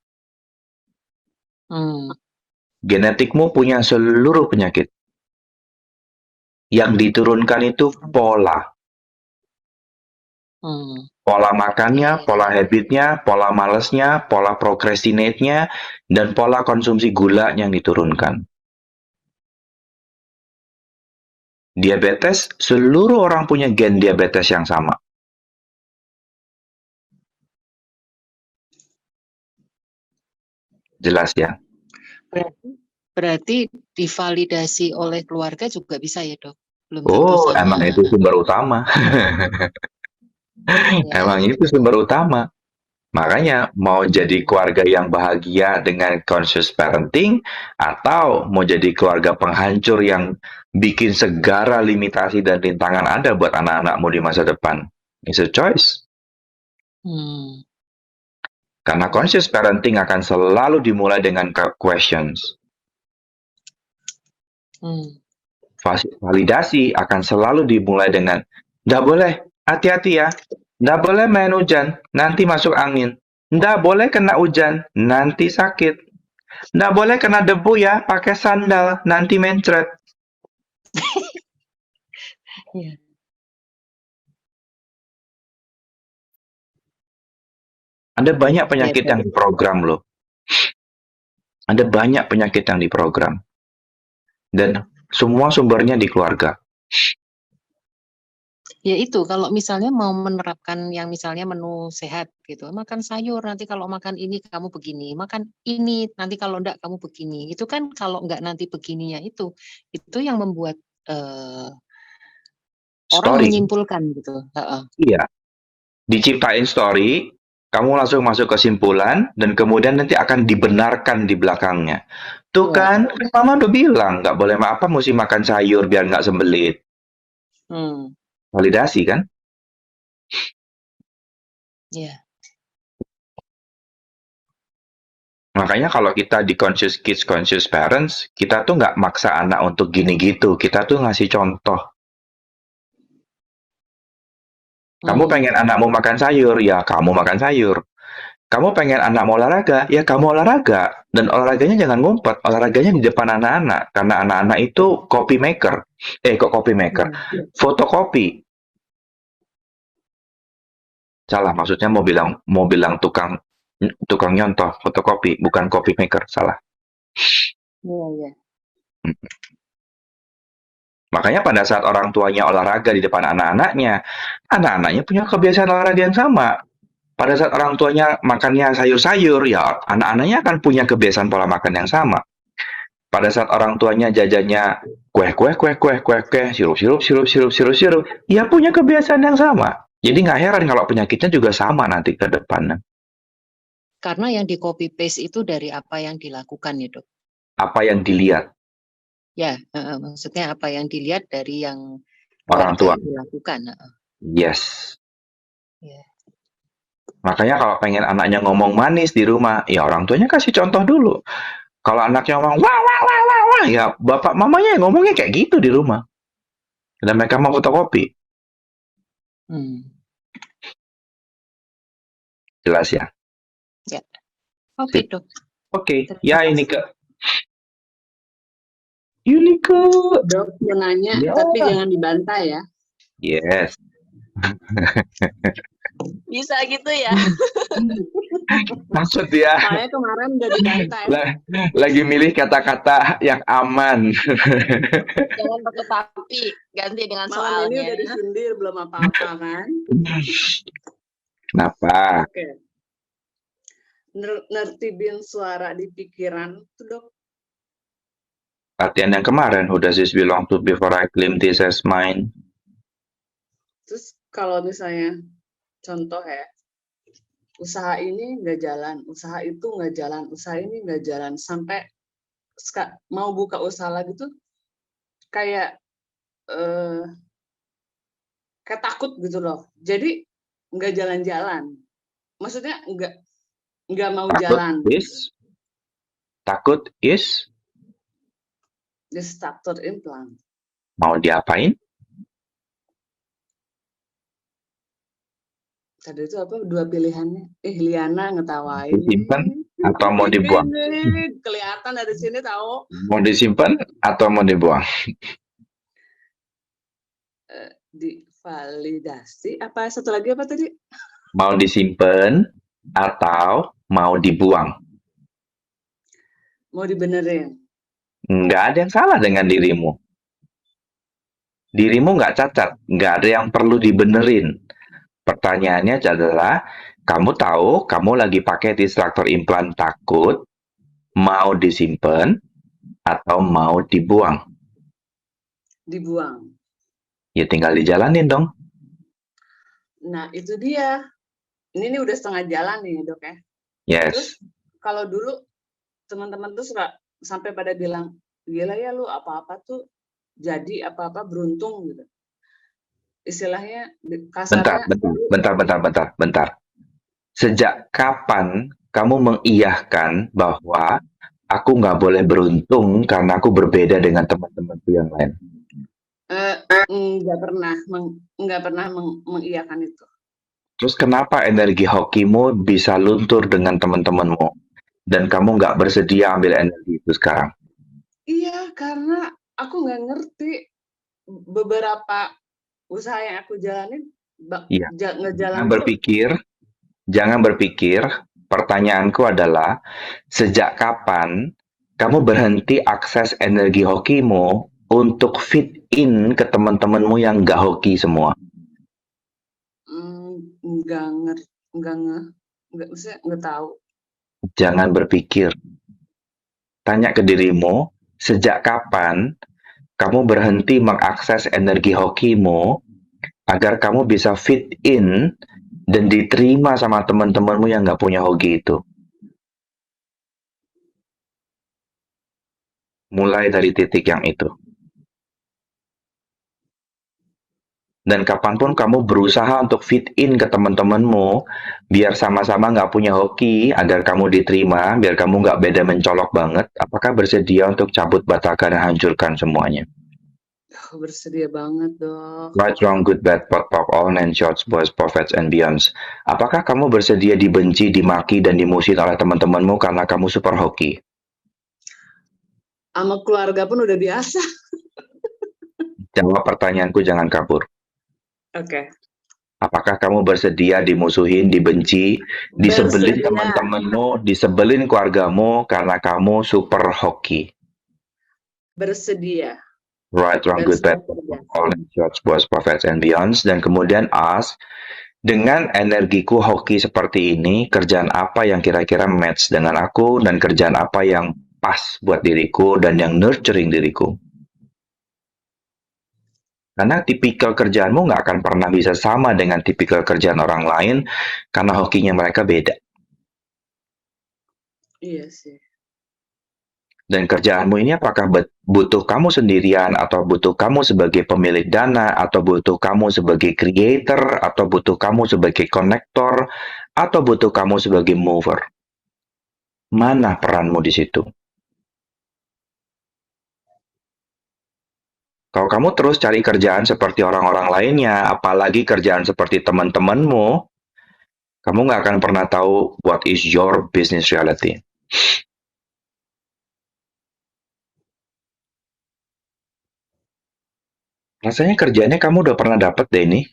Genetikmu punya seluruh penyakit. Yang diturunkan itu pola. Pola makannya, pola habitnya, pola malesnya, pola procrastinate-nya, dan pola konsumsi gula yang diturunkan. Diabetes, seluruh orang punya gen diabetes yang sama. Jelas ya? Berarti divalidasi oleh keluarga juga bisa ya dok? Belum tentu Oh, sama. emang itu sumber utama. Ya. Emang itu sumber utama. Makanya mau jadi keluarga yang bahagia dengan conscious parenting atau mau jadi keluarga penghancur yang bikin segala limitasi dan rintangan ada buat anak-anakmu di masa depan. It's a choice. Karena conscious parenting akan selalu dimulai dengan questions. Validasi akan selalu dimulai dengan, nggak boleh, hati-hati ya. Nggak boleh main hujan, nanti masuk angin. Nggak boleh kena hujan, nanti sakit. Nggak boleh kena debu ya, pakai sandal, nanti mencret. Ya. Ada banyak penyakit yang diprogram loh. Ada banyak penyakit yang diprogram. Dan semua sumbernya di keluarga. Ya itu, kalau misalnya mau menerapkan yang misalnya menu sehat gitu, makan sayur, nanti kalau makan ini kamu begini, makan ini, nanti kalau enggak kamu begini. Itu kan kalau enggak nanti begininya itu yang membuat orang menyimpulkan gitu. Iya, diciptain story, kamu langsung masuk kesimpulan, dan kemudian nanti akan dibenarkan di belakangnya. Tuh kan, Mama udah bilang, nggak boleh apa, mesti makan sayur biar nggak sembelit. Validasi kan? Iya. Makanya kalau kita di conscious kids, conscious parents, kita tuh nggak maksa anak untuk gini gitu. Kita tuh ngasih contoh. Kamu pengen anakmu makan sayur, ya kamu makan sayur. Kamu pengen anakmu olahraga, ya kamu olahraga. Dan olahraganya jangan ngumpet, olahraganya di depan anak-anak. Karena anak-anak itu copy maker. Kok copy maker? Fotokopi. Salah, maksudnya mau bilang tukang nyontoh, fotokopi, bukan copy maker, salah. Iya. Makanya pada saat orang tuanya olahraga di depan anak-anaknya punya kebiasaan olahraga yang sama. Pada saat orang tuanya makannya sayur-sayur, ya anak-anaknya akan punya kebiasaan pola makan yang sama. Pada saat orang tuanya jajannya kue, sirup, ya punya kebiasaan yang sama. Jadi nggak heran kalau penyakitnya juga sama nanti ke depan. Karena yang di copy paste itu dari apa yang dilakukan ya, Dok. Apa yang dilihat Ya, maksudnya apa yang dilihat dari yang orang tua. keluarga dilakukan. Yes. Ya. Makanya kalau pengen anaknya ngomong manis di rumah, ya orang tuanya kasih contoh dulu. Kalau anaknya ngomong wah wah wah wah wah, ya bapak mamanya yang ngomongnya kayak gitu di rumah. Dan mereka mau fotokopi. Jelas ya? Ya. Oke, Dok. Oke, Terima ya ini kasih. ke Unique. Dok, mau nanya, Ya. tapi jangan dibantah ya. Yes. Bisa gitu ya. Maksud dia Soalnya kemarin udah dibantah ya. lagi milih kata-kata yang aman. Jangan pakai tapi, ganti dengan Malam ini soalnya. udah disindir, belum apa-apa kan. Kenapa? Oke. Nertibin suara di pikiran tuh, Dok. Latihan yang kemarin, who does this belong to before I claim this as mine? Terus kalau misalnya contoh ya, usaha ini nggak jalan, usaha itu nggak jalan, usaha ini nggak jalan, sampai mau buka usaha lagi tuh kayak kayak takut gitu loh. Jadi nggak jalan-jalan. Maksudnya nggak mau jalan. Takut is Di starter implant. mau diapain? Tadi itu apa dua pilihannya? Liana ngetawain. Disimpan atau mau dibuang? Kelihatan dari sini tahu. Mau disimpan atau mau dibuang? Divalidasi. Apa satu lagi apa tadi? Mau disimpan atau mau dibuang? Mau dibenerin. Nggak ada yang salah dengan dirimu. Dirimu nggak cacat, nggak ada yang perlu dibenerin. Pertanyaannya adalah, kamu tahu kamu lagi pakai distractor implant takut, mau disimpan atau mau dibuang? Dibuang. Ya tinggal dijalanin dong. Nah itu dia. Ini udah setengah jalan nih Dok ya. Yes. Terus kalau dulu teman-teman tuh suka sampai pada bilang, gila ya lu apa-apa tuh jadi apa-apa beruntung gitu. Istilahnya kasarnya. Bentar. Sejak kapan kamu mengiyahkan bahwa aku nggak boleh beruntung karena aku berbeda dengan teman-temanku yang lain? Nggak pernah mengiyakan itu. Terus kenapa energi hokimu bisa luntur dengan teman-temanmu dan kamu nggak bersedia ambil energi itu sekarang? Iya, karena aku nggak ngerti beberapa usaha yang aku jalanin ngejalan. Jangan berpikir. Pertanyaanku adalah, sejak kapan kamu berhenti akses energi hokimu untuk fit in ke teman-temanmu yang nggak hoki semua? Nggak tahu. Jangan berpikir. Tanya ke dirimu, sejak kapan kamu berhenti mengakses energi hokimu agar kamu bisa fit in dan diterima sama teman-temanmu yang nggak punya hoki itu? Mulai dari titik yang itu. Dan kapanpun kamu berusaha untuk fit in ke teman-temanmu, biar sama-sama nggak punya hoki, agar kamu diterima, biar kamu nggak beda mencolok banget, apakah bersedia untuk cabut bataka dan hancurkan semuanya? Bersedia banget, Dok. Right, wrong, good, bad, pot, pop, all nine shorts, boys, prophets, and beyonds. Apakah kamu bersedia dibenci, dimaki, dan dimusuhin oleh teman-temanmu karena kamu super hoki? Sama keluarga pun udah biasa. Jawab pertanyaanku, jangan kabur. Oke. Apakah kamu bersedia dimusuhin, dibenci, disebelin teman-temanmu, disebelin keluargamu karena kamu super hoki? Bersedia. Right, wrong, good, bad, all nine shorts, boys, prophets, and beyonds. Dan kemudian ask, dengan energiku hoki seperti ini, kerjaan apa yang kira-kira match dengan aku, dan kerjaan apa yang pas buat diriku dan yang nurturing diriku? Karena tipikal kerjaanmu nggak akan pernah bisa sama dengan tipikal kerjaan orang lain karena hokinya mereka beda. Iya sih. Dan kerjaanmu ini apakah butuh kamu sendirian, atau butuh kamu sebagai pemilik dana, atau butuh kamu sebagai creator, atau butuh kamu sebagai konektor, atau butuh kamu sebagai mover? Mana peranmu di situ? Kalau kamu terus cari kerjaan seperti orang-orang lainnya, apalagi kerjaan seperti teman-temanmu, kamu nggak akan pernah tahu what is your business reality. Rasanya kerjanya kamu udah pernah dapet deh ini.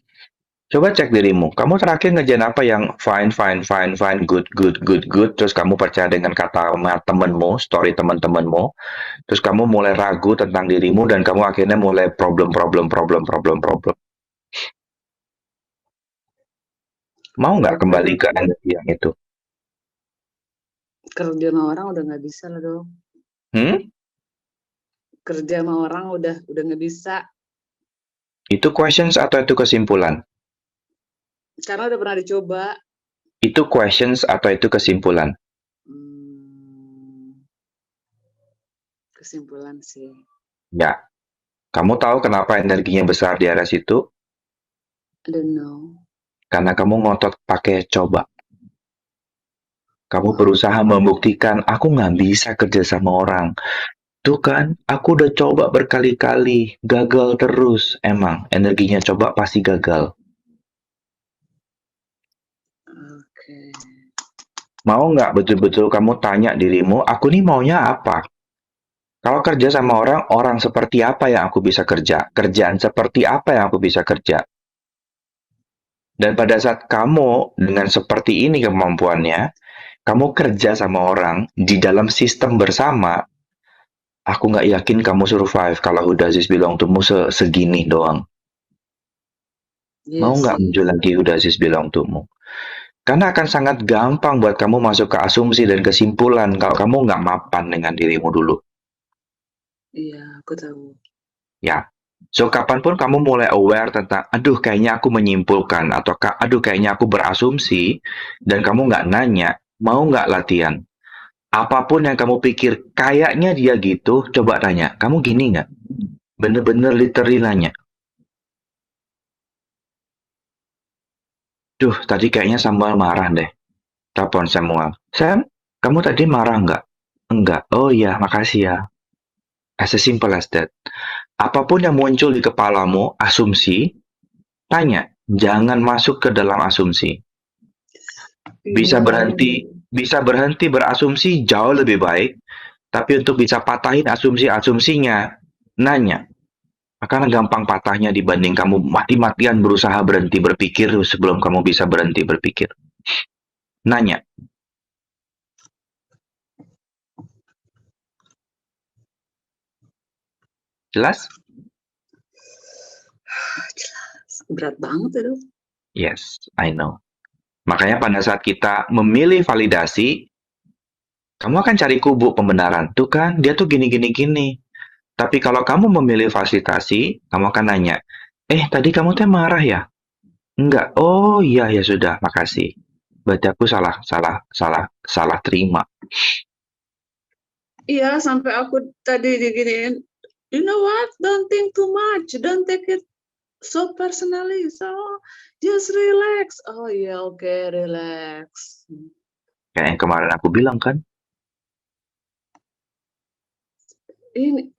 Coba cek dirimu. Kamu terakhir ngerjain apa yang fine, fine, fine, fine, good, good, good, good. Terus kamu percaya dengan kata temenmu, story teman-temanmu. Terus kamu mulai ragu tentang dirimu dan kamu akhirnya mulai problem. Mau nggak kembali ke energi yang itu? Kerja sama orang udah nggak bisa lah dong. Kerja sama orang udah nggak bisa. Itu questions atau itu kesimpulan? Karena udah pernah dicoba. Itu questions atau itu kesimpulan? Kesimpulan sih. Ya. Kamu tahu kenapa energinya besar di area situ? I don't know. Karena kamu ngotot pakai coba. Kamu berusaha membuktikan, aku nggak bisa kerja sama orang. Tuh kan, aku udah coba berkali-kali, gagal terus. Emang, energinya coba pasti gagal. Oke. Mau nggak betul-betul kamu tanya dirimu, aku nih maunya apa? Kalau kerja sama orang, orang seperti apa yang aku bisa kerja? Kerjaan seperti apa yang aku bisa kerja? Dan pada saat kamu dengan seperti ini kemampuannya, kamu kerja sama orang di dalam sistem bersama, aku nggak yakin kamu survive kalau Who Does This Belong To Me segini doang. Mau nggak muncul lagi Who Does This Belong To Me? Karena akan sangat gampang buat kamu masuk ke asumsi dan kesimpulan kalau kamu nggak mapan dengan dirimu dulu. Iya, aku tahu. Ya. So, kapanpun kamu mulai aware tentang, aduh kayaknya aku menyimpulkan, atau aduh kayaknya aku berasumsi, dan kamu nggak nanya, mau nggak latihan? Apapun yang kamu pikir, kayaknya dia gitu, coba tanya, kamu gini nggak? Bener-bener literally nanya. Duh, tadi kayaknya Samuel marah deh. Telepon Samuel. Sam, kamu tadi marah nggak? Enggak. Oh iya, makasih ya. As simple as that. Apapun yang muncul di kepalamu, asumsi, tanya. Jangan masuk ke dalam asumsi. Bisa berhenti berasumsi jauh lebih baik, tapi untuk bisa patahin asumsinya, nanya. Karena gampang patahnya dibanding kamu mati-matian berusaha berhenti berpikir sebelum kamu bisa berhenti berpikir. Nanya. Jelas? Jelas. Berat banget itu. Yes, I know. Makanya pada saat kita memilih validasi, kamu akan cari kubu pembenaran. Tuh kan, dia tuh gini. Tapi kalau kamu memilih fasilitasi, kamu akan nanya, tadi kamu teh marah ya? Enggak. Oh iya, ya sudah, makasih. Berarti aku salah terima. Iya, sampai aku tadi diginiin, you know what, don't think too much, don't take it so personally, so just relax. Oh iya, oke, relax. Kayak yang kemarin aku bilang kan. Ini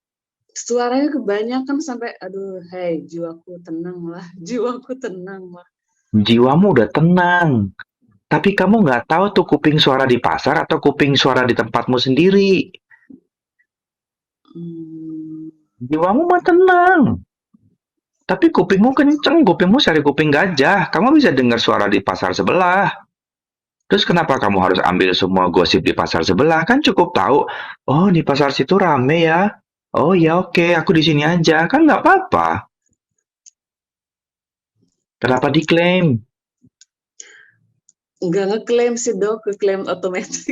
suaranya kebanyakan sampai, aduh, hey, jiwaku tenang lah. Jiwamu udah tenang. Tapi kamu nggak tahu tuh kuping suara di pasar atau kuping suara di tempatmu sendiri. Jiwamu mah tenang. Tapi kupingmu kenceng, kupingmu sari kuping gajah. Kamu bisa dengar suara di pasar sebelah. Terus kenapa kamu harus ambil semua gosip di pasar sebelah? Kan cukup tahu, oh di pasar situ rame ya. Oh ya oke, aku di sini aja. Kan nggak apa-apa. Kenapa diklaim? Nggak ngeklaim sih dok, ngeklaim otomatis.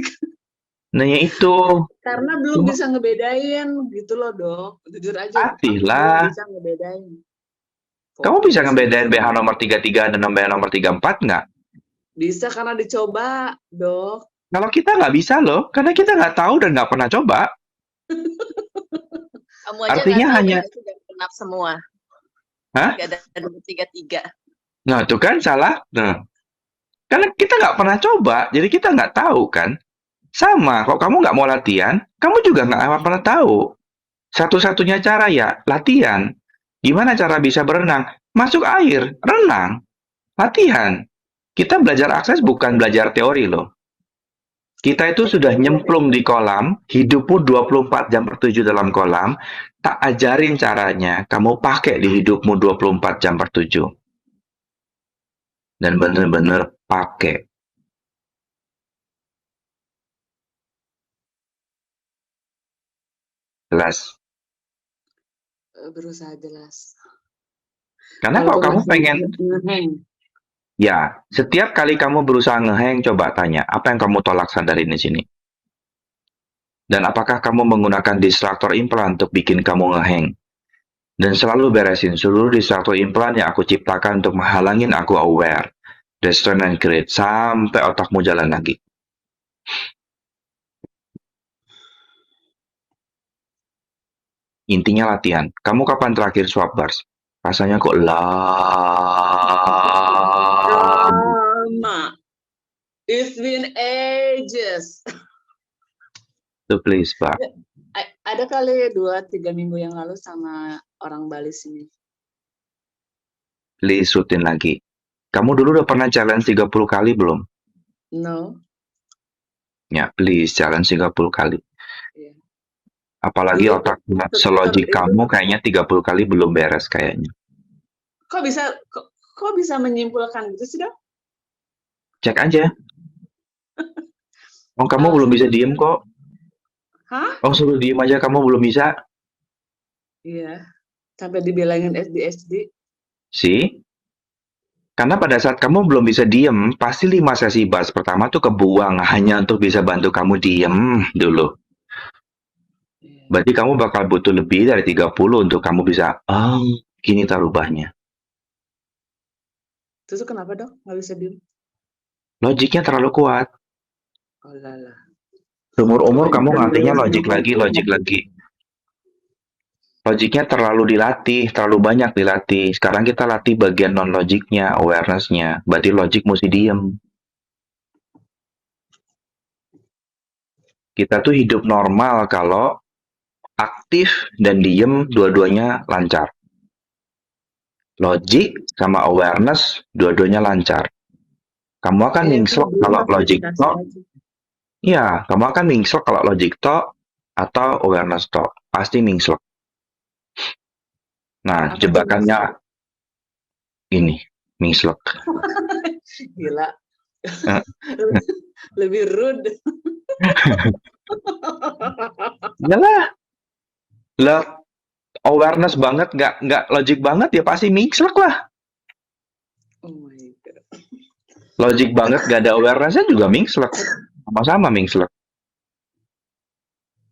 Nanya itu. Karena belum bisa ngebedain gitu loh dok. Jujur aja, Pastilah. belum bisa ngebedain. Kamu bisa ngebedain BH nomor 33 dan BH nomor 34 nggak? Bisa karena dicoba, dok. Kalau kita nggak bisa loh, karena kita nggak tahu dan nggak pernah coba. Kamu aja Artinya nggak tahu hanya, berarti udah genap semua. hah? Nggak ada nomor 33. Nah, itu kan salah. Nah, karena kita nggak pernah coba, jadi kita nggak tahu kan. Sama, kalau kamu nggak mau latihan, kamu juga nggak akan pernah tahu. Satu-satunya cara ya latihan. Gimana cara bisa berenang? Masuk air, renang, latihan. Kita belajar akses bukan belajar teori loh. Kita itu sudah nyemplung di kolam, hidupmu 24 jam per 7 dalam kolam, tak ajarin caranya, kamu pakai di hidupmu 24 jam per 7. Dan bener-bener pakai. Jelas. Berusaha jelas. Karena kalau kamu masih pengen, ngeheng, ya, setiap kali kamu berusaha ngeheng, coba tanya, apa yang kamu tolak sadarin di sini? Dan apakah kamu menggunakan distraktor implan untuk bikin kamu ngeheng? Dan selalu beresin seluruh distraktor implan yang aku ciptakan untuk menghalangin aku aware, restrain and create, sampai otakmu jalan lagi. Intinya latihan. Kamu kapan terakhir swab bars? Rasanya kok lama. It's been ages. So please, Pak. Ada kali 2-3 minggu yang lalu sama orang Bali sini. Please rutin lagi. Kamu dulu udah pernah challenge 30 kali belum? No. Ya, please challenge 30 kali. Iya. Apalagi Dulu otak itu- selogik itu- kamu kayaknya 30 kali belum beres kayaknya. Kok bisa menyimpulkan gitu sih, Dok? Cek aja. Oh, kamu belum bisa diem kok. Hah? Oh, suruh diem aja kamu belum bisa. Iya. Sampai dibilangin SD. Sih? Karena pada saat kamu belum bisa diem, pasti 5 sesi bas pertama tuh kebuang hanya untuk bisa bantu kamu diem dulu. Iya. Berarti kamu bakal butuh lebih dari 30 untuk kamu bisa, gini tak rubahnya. Terus kenapa, Dok? Nggak bisa diem? Logiknya terlalu kuat. Oh lala. Umur-umur Kok kamu ikan ngantinya lele logik sama lagi. Logiknya terlalu dilatih, terlalu banyak dilatih. Sekarang kita latih bagian non-logiknya, awareness-nya. Berarti logik mesti diem. Kita tuh hidup normal kalau aktif dan diem dua-duanya lancar. Logik sama awareness dua-duanya lancar. Kamu akan mingsek kalau logik tok. Iya, kamu akan mingsek kalau logik tok atau awareness tok. Pasti mingsek. Nah, Apa tuh, jebakannya ini, mingsek. Gila. Eh. Lebih rude. Iyalah. Lah, awareness banget, nggak logik banget ya pasti mingsek lah. Oh my God. Logik banget gak ada awareness-nya juga mingsek. Sama-sama mingsek.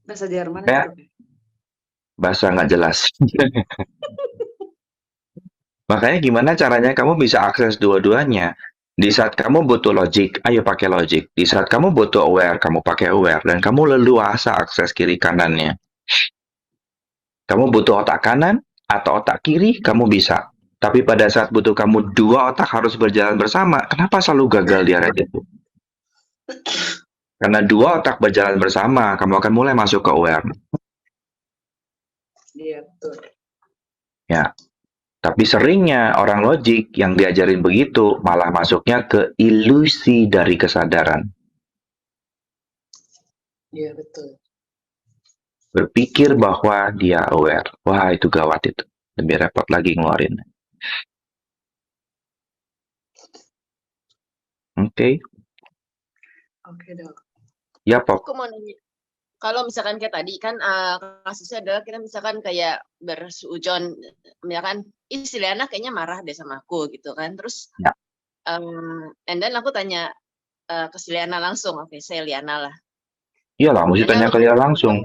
Bahasa Jerman Ya. itu. Bahasa nggak jelas. Makanya gimana caranya kamu bisa akses dua-duanya? Di saat kamu butuh logik, ayo pakai logik. Di saat kamu butuh aware, kamu pakai aware. Dan kamu leluasa akses kiri kanannya. Kamu butuh otak kanan atau otak kiri, kamu bisa. Tapi pada saat butuh kamu dua otak harus berjalan bersama, kenapa selalu gagal di area itu? Karena dua otak berjalan bersama, kamu akan mulai masuk ke aware. Iya, betul. Ya. Tapi seringnya orang logik yang diajarin begitu malah masuknya ke ilusi dari kesadaran. Iya, betul. Berpikir bahwa dia aware. Wah, itu gawat itu. Lebih repot lagi ngeluarin. Oke. Oke, Dok. Ya, Pop. Aku mau nanya, kalau misalkan kayak tadi kan kasusnya adalah kita misalkan kayak bersujon, misalkan si Liana kayaknya marah deh sama aku gitu kan, terus Ya. and then aku tanya ke si Liana langsung, oke saya Liana lah. Iyalah, mesti tanya ke dia langsung.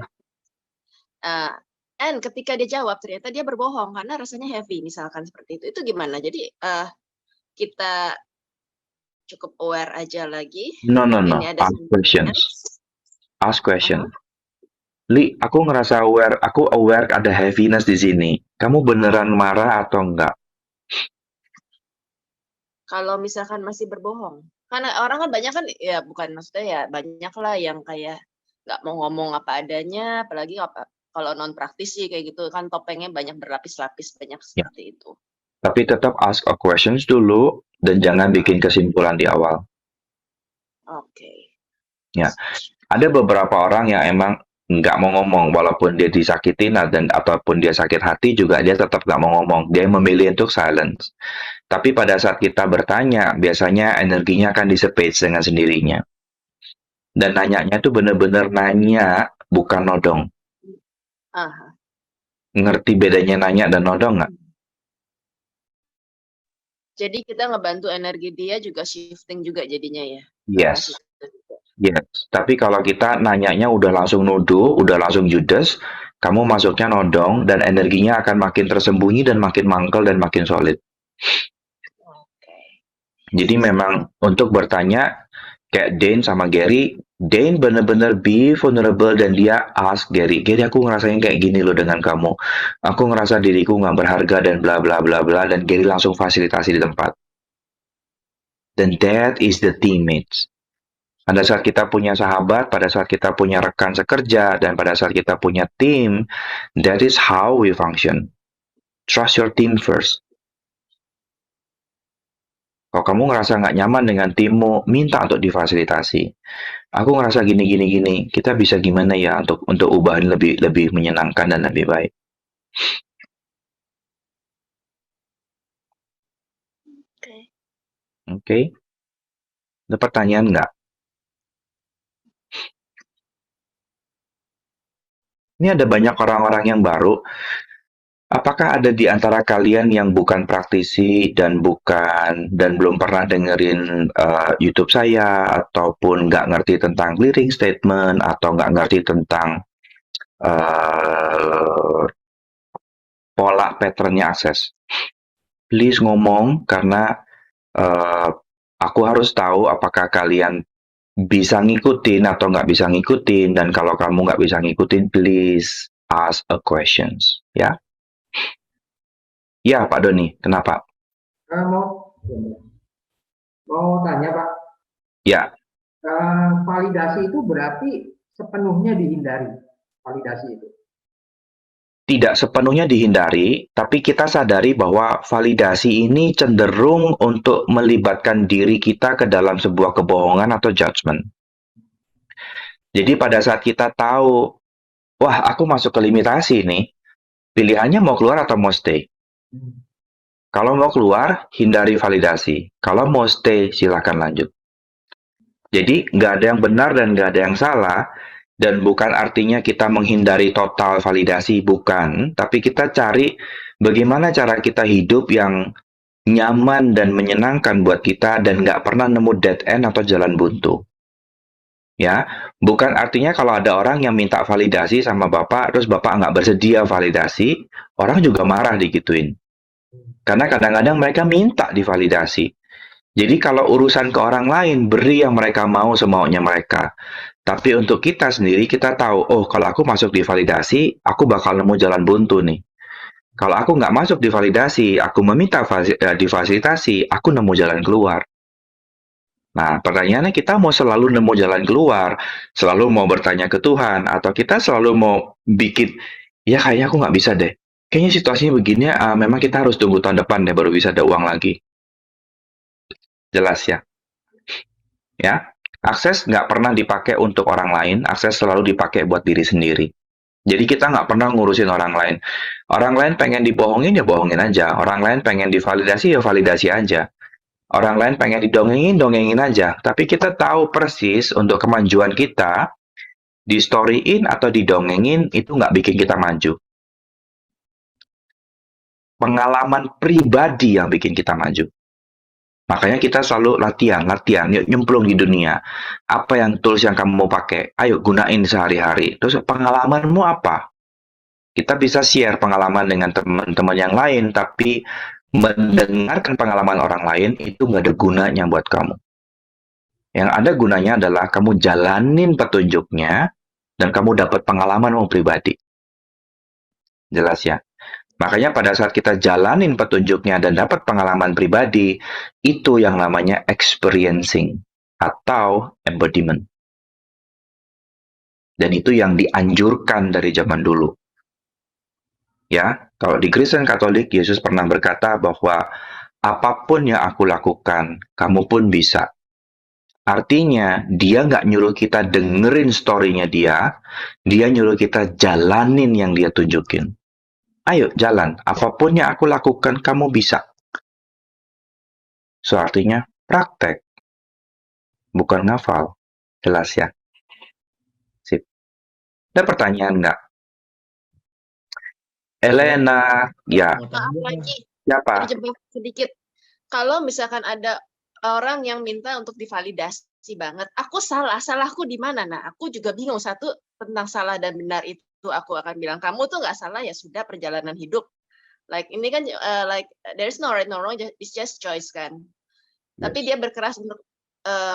And ketika dia jawab ternyata dia berbohong karena rasanya heavy misalkan seperti itu gimana? Jadi kita cukup aware aja lagi. No, no, Ini no. ada Ask questions. sentimen. Ask question. Aha. Li, aku ngerasa aware, aku aware ada heaviness di sini. Kamu beneran marah atau enggak? Kalau misalkan masih berbohong, karena orang kan banyak kan, ya bukan maksudnya ya banyak lah yang kayak nggak mau ngomong apa adanya, apalagi kalau non praktisi kayak gitu kan topengnya banyak berlapis-lapis, banyak Ya. seperti itu. Tapi tetap ask a questions dulu dan jangan bikin kesimpulan di awal. Oke. Ya. Ada beberapa orang yang emang nggak mau ngomong walaupun dia disakitin dan ataupun dia sakit hati juga dia tetap nggak mau ngomong. Dia memilih untuk silence. Tapi pada saat kita bertanya, biasanya energinya akan dissipate dengan sendirinya. Dan nanyanya tuh bener-bener nanya, bukan nodong. Aha. Ngerti bedanya nanya dan nodong nggak? Jadi kita ngebantu energi dia juga shifting juga jadinya ya. Yes. Yes. Tapi kalau kita nanyanya udah langsung nuduh, udah langsung judes, kamu masuknya nodong dan energinya akan makin tersembunyi dan makin mangkel dan makin solid. Oke. Jadi memang untuk bertanya kayak Dane sama Gary, Dane bener-bener be vulnerable dan dia ask Gary, Gary aku ngerasain kayak gini loh dengan kamu. Aku ngerasa diriku nggak berharga dan bla bla bla bla dan Gary langsung fasilitasi di tempat. Dan that is the teammates. Pada saat kita punya sahabat, pada saat kita punya rekan sekerja, dan pada saat kita punya tim, that is how we function. Trust your team first. Kalau kamu ngerasa nggak nyaman dengan timmu, minta untuk difasilitasi. Aku ngerasa gini. Kita bisa gimana ya untuk ubahan lebih menyenangkan dan lebih baik. Oke. Oke? Ada pertanyaan nggak? Ini ada banyak orang-orang yang baru. Apakah ada di antara kalian yang bukan praktisi dan belum pernah dengerin YouTube saya ataupun nggak ngerti tentang clearing statement atau nggak ngerti tentang pola patternnya akses? Please ngomong karena aku harus tahu apakah kalian bisa ngikutin atau nggak bisa ngikutin, dan kalau kamu nggak bisa ngikutin, please ask a questions, ya. Ya, Pak Doni, kenapa? Mau tanya, Pak. Ya. Validasi itu berarti sepenuhnya dihindari. Validasi itu. Tidak sepenuhnya dihindari, tapi kita sadari bahwa validasi ini cenderung untuk melibatkan diri kita ke dalam sebuah kebohongan atau judgment. Jadi pada saat kita tahu, wah aku masuk ke limitasi nih, pilihannya mau keluar atau mau stay. Kalau mau keluar, hindari validasi. Kalau mau stay, silahkan lanjut. Jadi nggak ada yang benar dan nggak ada yang salah. Dan bukan artinya kita menghindari total validasi, bukan. Tapi kita cari bagaimana cara kita hidup yang nyaman dan menyenangkan buat kita dan nggak pernah nemu dead end atau jalan buntu. Ya, bukan artinya kalau ada orang yang minta validasi sama Bapak, terus Bapak nggak bersedia validasi, orang juga marah digituin. Karena kadang-kadang mereka minta divalidasi. Jadi kalau urusan ke orang lain, beri yang mereka mau semaunya mereka. Tapi untuk kita sendiri, kita tahu, oh kalau aku masuk di validasi, aku bakal nemu jalan buntu nih. Kalau aku nggak masuk di validasi, aku meminta difasilitasi, aku nemu jalan keluar. Nah, pertanyaannya kita mau selalu nemu jalan keluar, selalu mau bertanya ke Tuhan, atau kita selalu mau bikin, ya kayaknya aku nggak bisa deh. Kayaknya situasinya begini, memang kita harus tunggu tahun depan deh baru bisa ada uang lagi. Jelas ya? Ya, akses nggak pernah dipakai untuk orang lain, akses selalu dipakai buat diri sendiri. Jadi kita nggak pernah ngurusin orang lain. Orang lain pengen dibohongin, ya bohongin aja. Orang lain pengen divalidasi, ya validasi aja. Orang lain pengen didongengin, dongengin aja. Tapi kita tahu persis untuk kemajuan kita, di storyin atau didongengin, itu nggak bikin kita maju. Pengalaman pribadi yang bikin kita maju. Makanya kita selalu latihan, yuk nyemplung di dunia. Apa yang tools yang kamu mau pakai? Ayo gunain sehari-hari. Terus pengalamanmu apa? Kita bisa share pengalaman dengan teman-teman yang lain, tapi mendengarkan pengalaman orang lain itu nggak ada gunanya buat kamu. Yang ada gunanya adalah kamu jalanin petunjuknya dan kamu dapat pengalaman pribadi. Jelas ya? Makanya pada saat kita jalanin petunjuknya dan dapat pengalaman pribadi, itu yang namanya experiencing atau embodiment. Dan itu yang dianjurkan dari zaman dulu. Ya, kalau di Kristen Katolik, Yesus pernah berkata bahwa apapun yang aku lakukan, kamu pun bisa. Artinya, dia nggak nyuruh kita dengerin story-nya dia nyuruh kita jalanin yang dia tunjukin. Ayo, jalan. Apapun yang aku lakukan, kamu bisa. So, artinya praktek. Bukan ngafal. Jelas ya? Sip. Ada pertanyaan nggak? Elena, ya. Maaf lagi, Siapa? terjebak sedikit. Kalau misalkan ada orang yang minta untuk divalidasi banget, aku salah, salahku di mana? Nah, aku juga bingung. Satu, tentang salah dan benar itu aku akan bilang, kamu tuh nggak salah, ya sudah, perjalanan hidup. Like, ini kan, like, there's no right, no wrong, it's just choice kan. Tapi dia berkeras untuk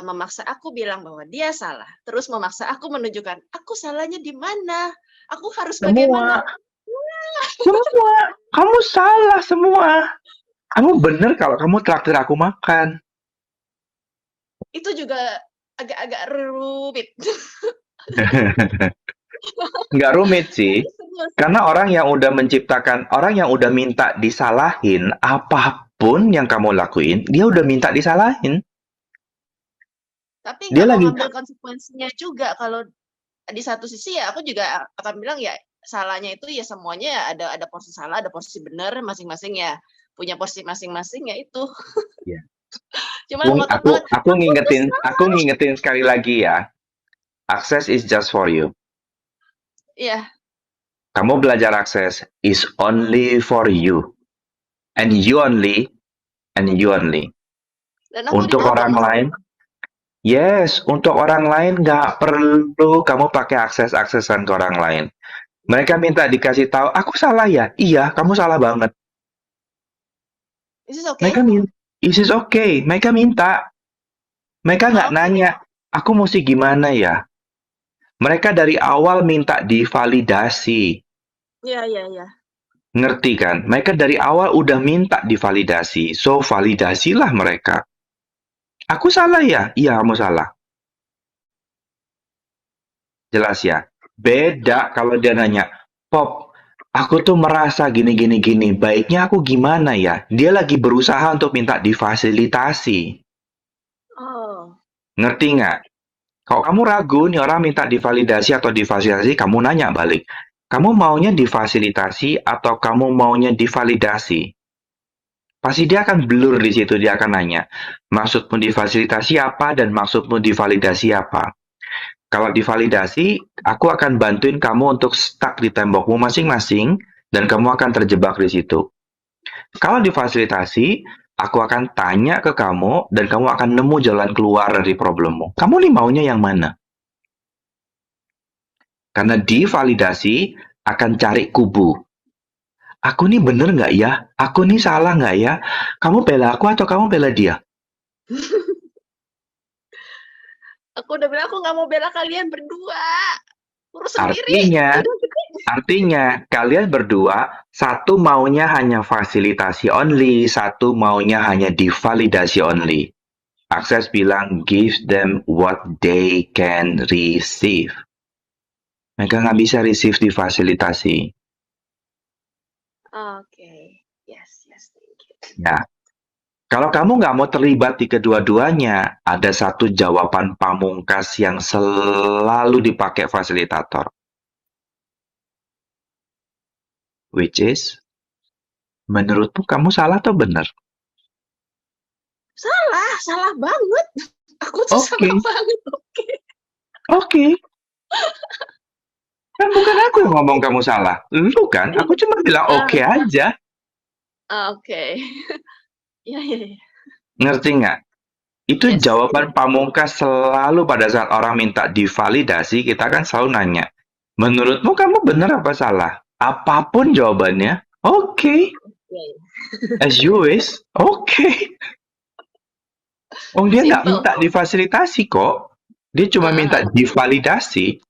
memaksa aku bilang bahwa dia salah. Terus memaksa aku menunjukkan, aku salahnya di mana? Aku harus bagaimana? Semua. Kamu salah semua. Kamu bener kalau kamu traktir aku makan. Itu juga agak-agak rumit. Nggak rumit sih. Karena orang yang udah menciptakan, orang yang udah minta disalahin, apapun yang kamu lakuin, dia udah minta disalahin. Tapi Dia nggak mau lagi- ngambil konsekuensinya juga. Kalau di satu sisi ya aku juga akan bilang ya salahnya itu ya semuanya ya ada porsi salah, ada porsi benar, masing-masing ya punya porsi masing-masing ya itu. Iya. Cuman ngotot banget. Aku ngingetin sekali lagi ya. Access is just for you. Iya, Kamu belajar akses is only for you. And you only. And you only. dan aku Untuk ditolong. orang lain, yes, untuk orang lain nggak perlu kamu pakai aksesan ke orang lain. Mereka minta dikasih tahu, aku salah ya? Iya, kamu salah banget. This is okay. Mereka minta, this is okay. Mereka minta. Mereka nggak Oke. nanya, aku mesti gimana ya? Mereka dari awal minta divalidasi. Iya. Ngerti kan? Mereka dari awal udah minta divalidasi. So, validasilah mereka. Aku salah ya? Iya, kamu salah. Jelas ya? Beda kalau dia nanya, Pop, aku tuh merasa gini. Baiknya aku gimana ya? Dia lagi berusaha untuk minta difasilitasi. Oh, Ngerti nggak? Kalau kamu ragu nih orang minta divalidasi atau difasilitasi, kamu nanya balik. Kamu maunya difasilitasi atau kamu maunya divalidasi? Pasti dia akan blur di situ, dia akan nanya, maksudmu difasilitasi apa dan maksudmu divalidasi apa? Kalau divalidasi, aku akan bantuin kamu untuk stuck di tembokmu masing-masing dan kamu akan terjebak di situ. Kalau difasilitasi, aku akan tanya ke kamu dan kamu akan nemu jalan keluar dari problemmu. Kamu nih maunya yang mana? Karena divalidasi akan cari kubu. Aku nih bener nggak ya? Aku nih salah nggak ya? Kamu bela aku atau kamu bela dia? aku udah bilang aku nggak mau bela kalian berdua. Urus sendiri. Artinya kalian berdua satu maunya hanya fasilitasi only, satu maunya hanya divalidasi only. Akses bilang give them what they can receive. Mereka nggak bisa receive difasilitasi. Oke. Yes, thank you. Ya. Kalau kamu nggak mau terlibat di kedua-duanya, ada satu jawaban pamungkas yang selalu dipakai fasilitator. Which is, menurutmu kamu salah atau benar? Salah banget. Aku tuh salah banget. Oke. Kan bukan aku yang ngomong kamu salah. Lu kan, aku cuma bilang oke aja. Oke. Iya. Ngerti nggak? Itu Yes. jawaban pamungkas selalu pada saat orang minta divalidasi, kita kan selalu nanya, menurutmu kamu benar apa salah? Apapun jawabannya, oke. Iya. As you wish, oke. Oh, dia nggak Simple. minta difasilitasi kok. Dia cuma minta divalidasi.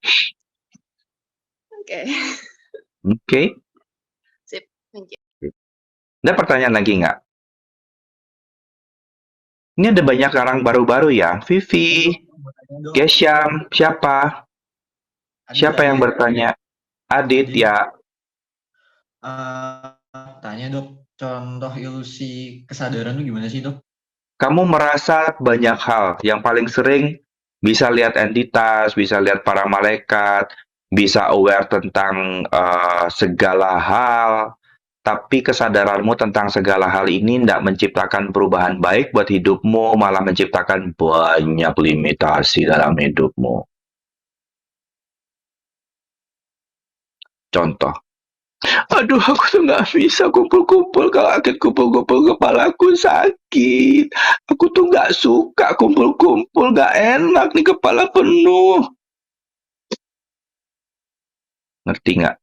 Oke. Oke. Sip. Thank you. Ada pertanyaan lagi nggak? Ini ada banyak orang baru-baru ya. Vivi, Gesham, siapa? Siapa yang bertanya? Adit ya. Tanya dok, contoh ilusi kesadaran itu gimana sih dok? Kamu merasa banyak hal. Yang paling sering bisa lihat entitas, bisa lihat para malaikat, bisa aware tentang segala hal. Tapi kesadaranmu tentang segala hal ini tidak menciptakan perubahan baik buat hidupmu, malah menciptakan banyak limitasi dalam hidupmu. Contoh, aduh aku tuh nggak bisa kumpul-kumpul, kalau akhir kumpul-kumpul kepalaku sakit. Aku tuh nggak suka kumpul-kumpul, nggak enak nih kepala penuh. Ngerti nggak?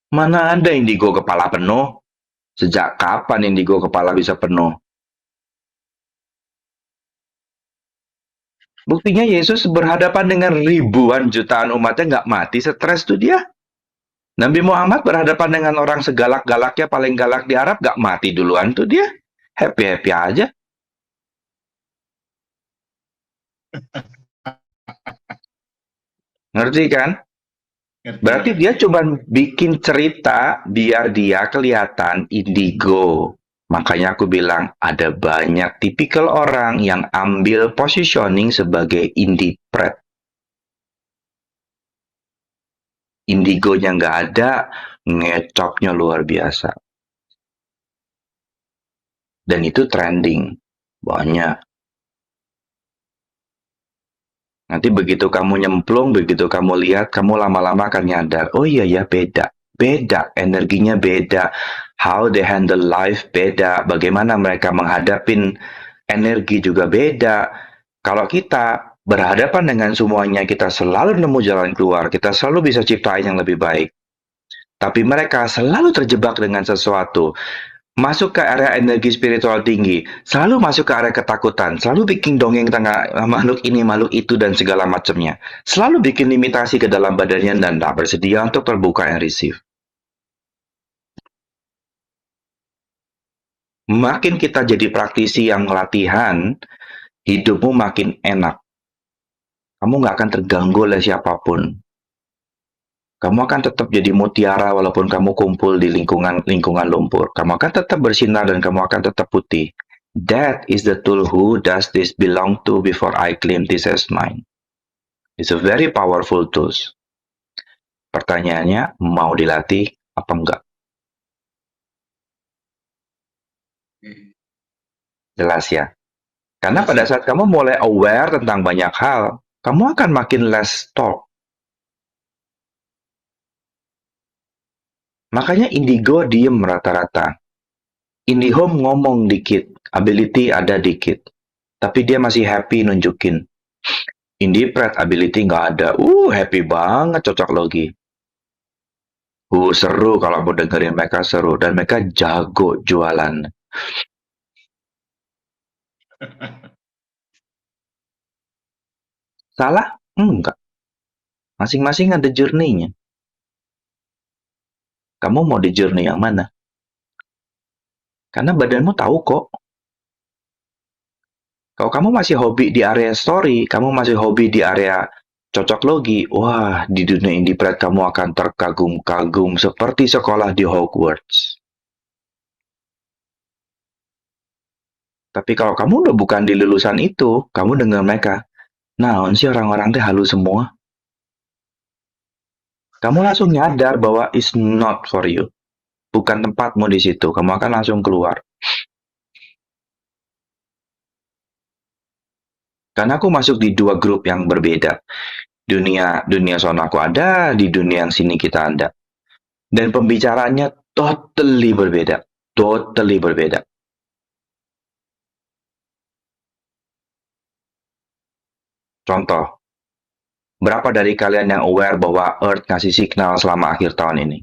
Mana ada indigo kepala penuh? Sejak kapan indigo kepala bisa penuh? Buktinya Yesus berhadapan dengan ribuan jutaan umatnya nggak mati stres tuh dia. Nabi Muhammad berhadapan dengan orang segalak-galaknya paling galak di Arab nggak mati duluan tuh dia. Happy-happy aja. Ngerti kan? Ngerti, Berarti Dok. dia cuma bikin cerita biar dia kelihatan indigo. Makanya aku bilang ada banyak tipikal orang yang ambil positioning sebagai indipret. Indigonya nggak ada, ngecopnya luar biasa. Dan itu trending. Banyak. Nanti begitu kamu nyemplung, begitu kamu lihat, kamu lama-lama akan nyadar, oh iya ya beda. Beda, energinya beda. How they handle life beda. Bagaimana mereka menghadapin energi juga beda. Kalau kita berhadapan dengan semuanya, kita selalu nemu jalan keluar. Kita selalu bisa ciptain yang lebih baik. Tapi mereka selalu terjebak dengan sesuatu. Masuk ke area energi spiritual tinggi, selalu masuk ke area ketakutan, selalu bikin dongeng tentang makhluk ini, makhluk itu, dan segala macamnya. Selalu bikin limitasi ke dalam badannya dan tak bersedia untuk terbuka and receive. Makin kita jadi praktisi yang latihan, hidupmu makin enak. Kamu nggak akan terganggu oleh siapapun. Kamu akan tetap jadi mutiara walaupun kamu kumpul di lingkungan lumpur. Kamu akan tetap bersinar dan kamu akan tetap putih. That is the tool who does this belong to before I claim this as mine. It's a very powerful tools. Pertanyaannya, mau dilatih apa enggak? Jelas ya? Karena pada saat kamu mulai aware tentang banyak hal, kamu akan makin less talk. Makanya indigo diem rata-rata. IndiHome ngomong dikit, ability ada dikit. Tapi dia masih happy nunjukin. Indipret ability nggak ada. Happy banget cocok logi. Seru kalau mau dengerin mereka seru. Dan mereka jago jualan. Salah? Enggak. Masing-masing ada journey-nya. Kamu mau di journey yang mana? Karena badanmu tahu kok. Kalau kamu masih hobi di area story, kamu masih hobi di area cocok logi, wah, di dunia indipret kamu akan terkagum-kagum seperti sekolah di Hogwarts. Tapi kalau kamu udah bukan di lulusan itu, kamu dengar mereka, naon sih orang-orang teh halu semua. Kamu langsung nyadar bahwa it's not for you. Bukan tempatmu di situ, kamu akan langsung keluar. Karena aku masuk di dua grup yang berbeda. Dunia sono aku ada, di dunia yang sini kita ada. Dan pembicaraannya totally berbeda. Totally berbeda. Contoh, berapa dari kalian yang aware bahwa Earth ngasih signal selama akhir tahun ini?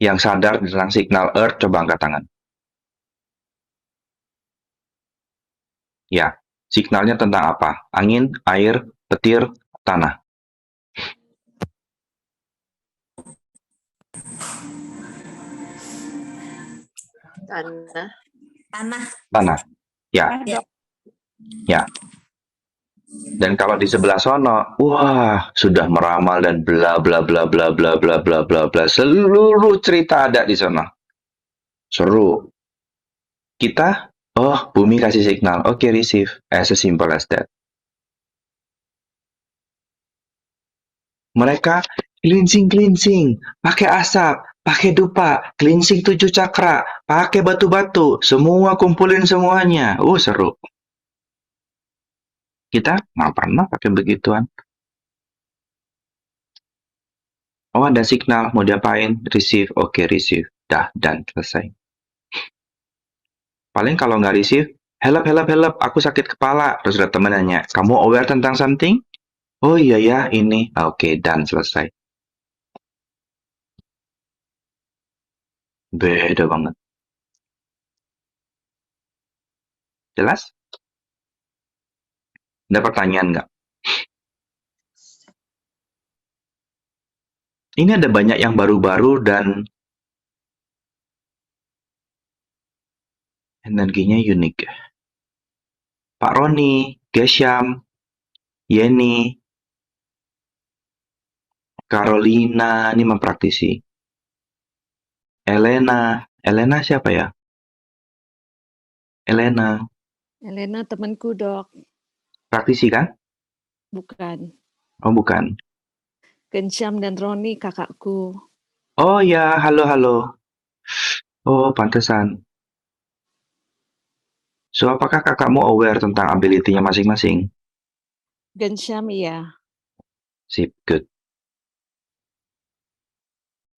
Yang sadar tentang signal Earth, coba angkat tangan. Ya, signalnya tentang apa? Angin, air, petir, tanah. Tanah. Tanah. Tanah. Ya, Ya. ya. Dan kalau di sebelah sono, wah, sudah meramal dan bla bla bla bla bla bla bla bla bla. Seluruh cerita ada di sono. Seru. Kita, oh, bumi kasih signal. Oke, receive. As simple as that. Mereka cleansing, pakai asap, pakai dupa, cleansing 7 cakra, pakai batu-batu, semua kumpulin semuanya. Seru. Kita nggak pernah pakai begituan. Oh, ada signal, mau diapain? Receive, oke, receive. Dah, dan selesai. Paling kalau nggak receive, help, aku sakit kepala. Terus ada temen nanya, kamu aware tentang something? Oh iya ya, ini. Oke, dan selesai. Beda banget. Jelas? Ada pertanyaan nggak? Ini ada banyak yang baru-baru dan energinya unik. Pak Roni, Gesham, Yeni, Carolina, ini mempraktisi. Elena siapa ya? Elena, temanku, Dok. praktisi kan? Bukan. Oh, bukan. Kensyam dan Roni kakakku. Oh ya, halo. Oh, pantesan. So, apakah kakakmu aware tentang ability-nya masing-masing? Kensyam iya. Sip, good.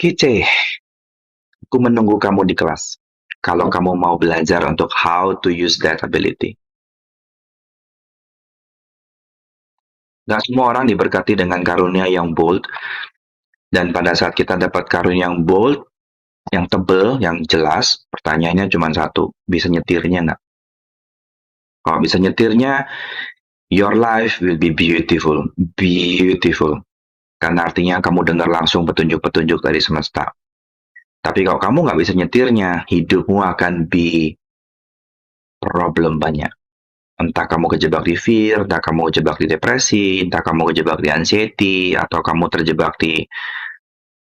Kece, aku menunggu kamu di kelas. Kalau kamu mau belajar untuk how to use that ability. Gak semua orang diberkati dengan karunia yang bold. Dan pada saat kita dapat karunia yang bold, yang tebel, yang jelas, pertanyaannya cuma satu. Bisa nyetirnya nggak? Kalau bisa nyetirnya, your life will be beautiful. Beautiful. Karena artinya kamu dengar langsung petunjuk-petunjuk dari semesta. Tapi kalau kamu nggak bisa nyetirnya, hidupmu akan be problem banyak. Entah kamu kejebak di fear, entah kamu kejebak di depresi, entah kamu kejebak di anxiety, atau kamu terjebak di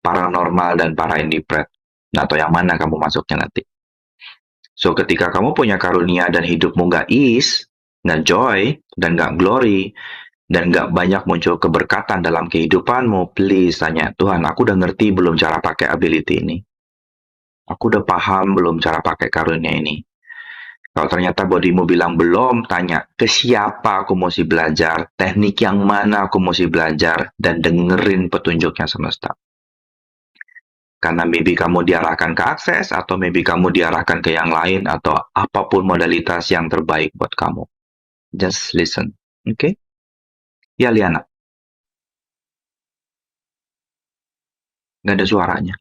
paranormal dan para-indipret. Atau yang mana kamu masuknya nanti. So, ketika kamu punya karunia dan hidupmu nggak ease, nggak joy, dan nggak glory, dan nggak banyak muncul keberkatan dalam kehidupanmu, please tanya, Tuhan, aku udah ngerti belum cara pakai ability ini? Aku udah paham belum cara pakai karunia ini? Kalau ternyata bodimu bilang belum, tanya, ke siapa aku mesti belajar, teknik yang mana aku mesti belajar, dan dengerin petunjuknya semesta. Karena maybe kamu diarahkan ke akses, atau maybe kamu diarahkan ke yang lain, atau apapun modalitas yang terbaik buat kamu. Just listen, oke? Ya, Liana. Nggak ada suaranya.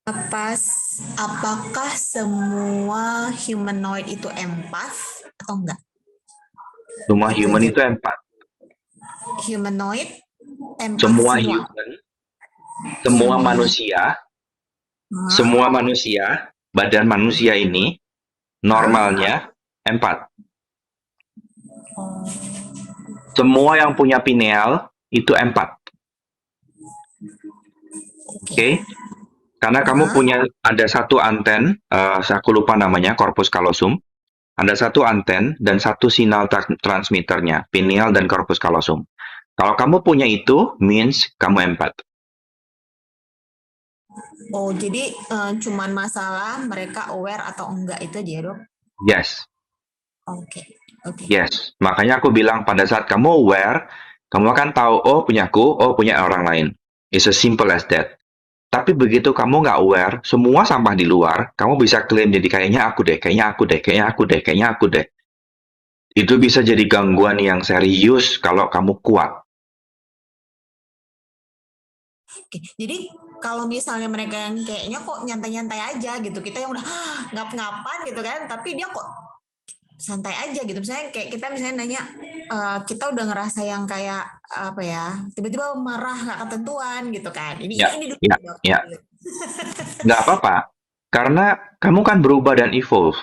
Apakah semua humanoid itu empath atau enggak? Semua human itu empat. Humanoid empath Semua semua. human, semua manusia, semua manusia, badan manusia ini, normalnya empat. Semua yang punya pineal itu empat. Oke? Karena kamu punya ada satu anten, aku lupa namanya, corpus callosum. Ada satu anten dan satu sinyal transmitternya, pineal dan corpus callosum. Kalau kamu punya itu, means kamu empat. Oh, jadi cuman masalah mereka aware atau enggak itu aja, Dok? Yes. Oke. Yes. Makanya aku bilang pada saat kamu aware, kamu akan tahu, oh punyaku, oh punya orang lain. It's as simple as that. Tapi begitu kamu nggak aware, semua sampah di luar, kamu bisa klaim jadi kayaknya aku deh, kayaknya aku deh, kayaknya aku deh, kayaknya aku deh. Itu bisa jadi gangguan yang serius kalau kamu kuat. Oke. Jadi kalau misalnya mereka yang kayaknya kok nyantai-nyantai aja gitu, kita yang udah ngap-ngapan gitu kan, tapi dia kok santai aja gitu. Misalnya kayak kita misalnya nanya, kita udah ngerasa yang kayak apa ya, tiba-tiba marah nggak ketentuan gitu kan. Ini Ya, dulu ya, Dok. ya. Nggak apa-apa. Karena kamu kan berubah dan evolve.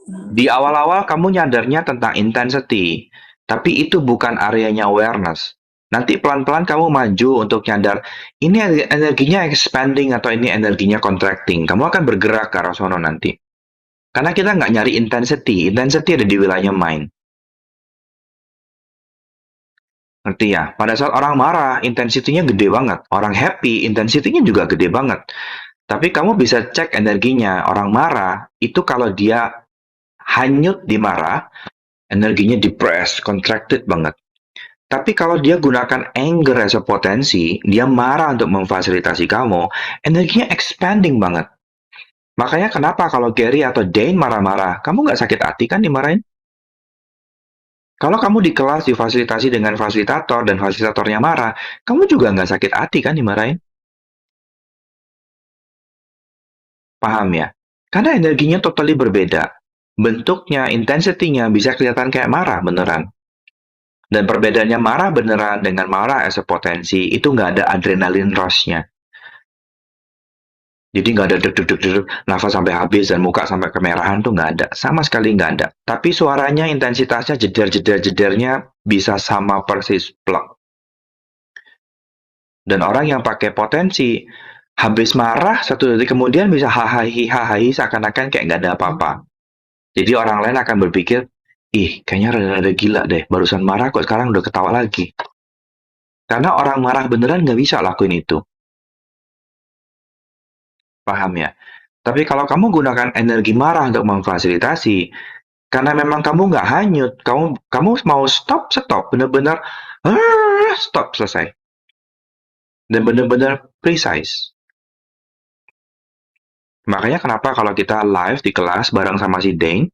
Di awal-awal kamu nyadarnya tentang intensity, tapi itu bukan areanya awareness. Nanti pelan-pelan kamu maju untuk nyadar, ini energinya expanding atau ini energinya contracting. Kamu akan bergerak ke arah sono nanti. Karena kita nggak nyari intensity. Intensity ada di wilayahnya mind. Ngerti ya? Pada saat orang marah, intensitinya gede banget. Orang happy, intensitinya juga gede banget. Tapi kamu bisa cek energinya. Orang marah, itu kalau dia hanyut di marah, energinya depressed, contracted banget. Tapi kalau dia gunakan anger as a potensi, dia marah untuk memfasilitasi kamu, energinya expanding banget. Makanya kenapa kalau Gary atau Dane marah-marah, kamu nggak sakit hati kan dimarahin? Kalau kamu di kelas difasilitasi dengan fasilitator dan fasilitatornya marah, kamu juga nggak sakit hati kan dimarahin? Paham ya? Karena energinya totally berbeda. Bentuknya, intensity-nya bisa kelihatan kayak marah beneran. Dan perbedaannya marah beneran dengan marah as a potensi, itu nggak ada adrenalin rush-nya. Jadi nggak ada deg-deg-deg, nafas sampai habis dan muka sampai kemerahan tuh nggak ada. Sama sekali nggak ada. Tapi suaranya, intensitasnya, jeder-jeder-jedernya bisa sama persis plek. Dan orang yang pakai potensi, habis marah, 1 detik kemudian bisa hahaha seakan-akan kayak nggak ada apa-apa. Jadi orang lain akan berpikir, ih kayaknya rada-rada gila deh, barusan marah kok sekarang udah ketawa lagi. Karena orang marah beneran nggak bisa lakuin itu. Paham ya? Tapi kalau kamu gunakan energi marah untuk memfasilitasi, karena memang kamu nggak hanyut, kamu mau stop, bener-bener stop, selesai. Dan bener-bener precise. Makanya kenapa kalau kita live di kelas bareng sama si Dane,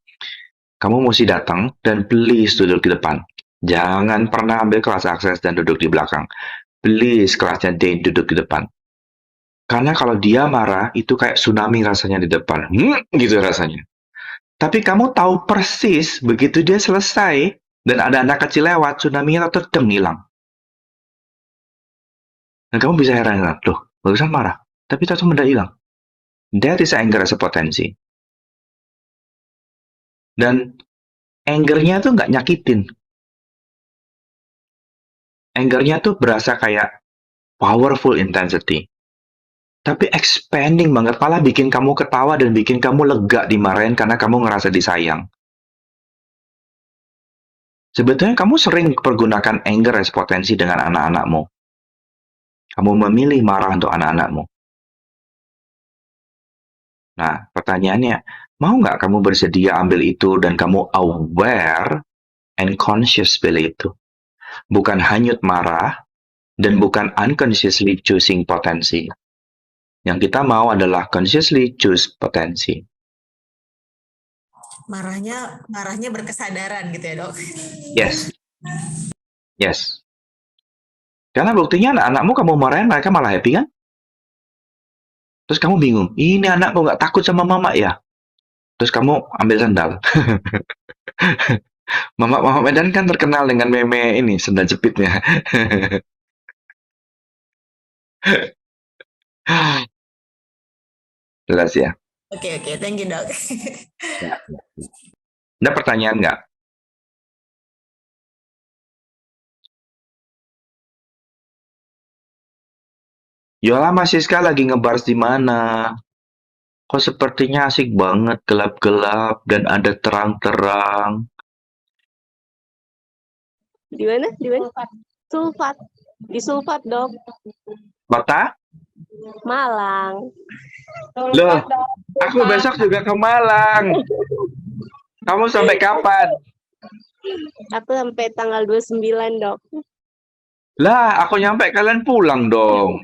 kamu mesti datang dan please duduk di depan. Jangan pernah ambil kelas akses dan duduk di belakang. Please kelasnya Dane duduk di depan. Karena kalau dia marah, itu kayak tsunami rasanya di depan. Gitu rasanya. Tapi kamu tahu persis begitu dia selesai dan ada anak kecil lewat, tsunami-nya tetep hilang. Dan kamu bisa heran, loh, barusan marah, tapi tetap udah hilang. That is anger as a potensi. Dan angernya tuh nggak nyakitin. Angernya tuh berasa kayak powerful intensity. Tapi expanding banget, malah bikin kamu ketawa dan bikin kamu lega dimarahin karena kamu ngerasa disayang. Sebetulnya kamu sering pergunakan anger as potensi dengan anak-anakmu. Kamu memilih marah untuk anak-anakmu. Nah, pertanyaannya, mau nggak kamu bersedia ambil itu dan kamu aware and conscious pilih itu? Bukan hanyut marah dan bukan unconsciously choosing potensi. Yang kita mau adalah consciously choose potensi. Marahnya berkesadaran gitu ya, Dok. Yes. Yes. Karena buktinya anak-anakmu kamu marahin, mereka malah happy kan? Terus kamu bingung, ini anak kok nggak takut sama mama ya? Terus kamu ambil sandal. Mama Medan kan terkenal dengan meme ini, sendal jepitnya. Jelas ya? Oke, thank you, Dok. Ya. Ada pertanyaan nggak? Yola Mas Siska lagi ngebars di mana? Kok sepertinya asik banget, gelap-gelap dan ada terang-terang. Di mana? Sulfat. Di Sulfat, Dok. Kota? Malang. Loh, aku besok juga ke Malang. Kamu sampai kapan? Aku sampai tanggal 29, Dok. Lah, aku nyampe kalian pulang dong.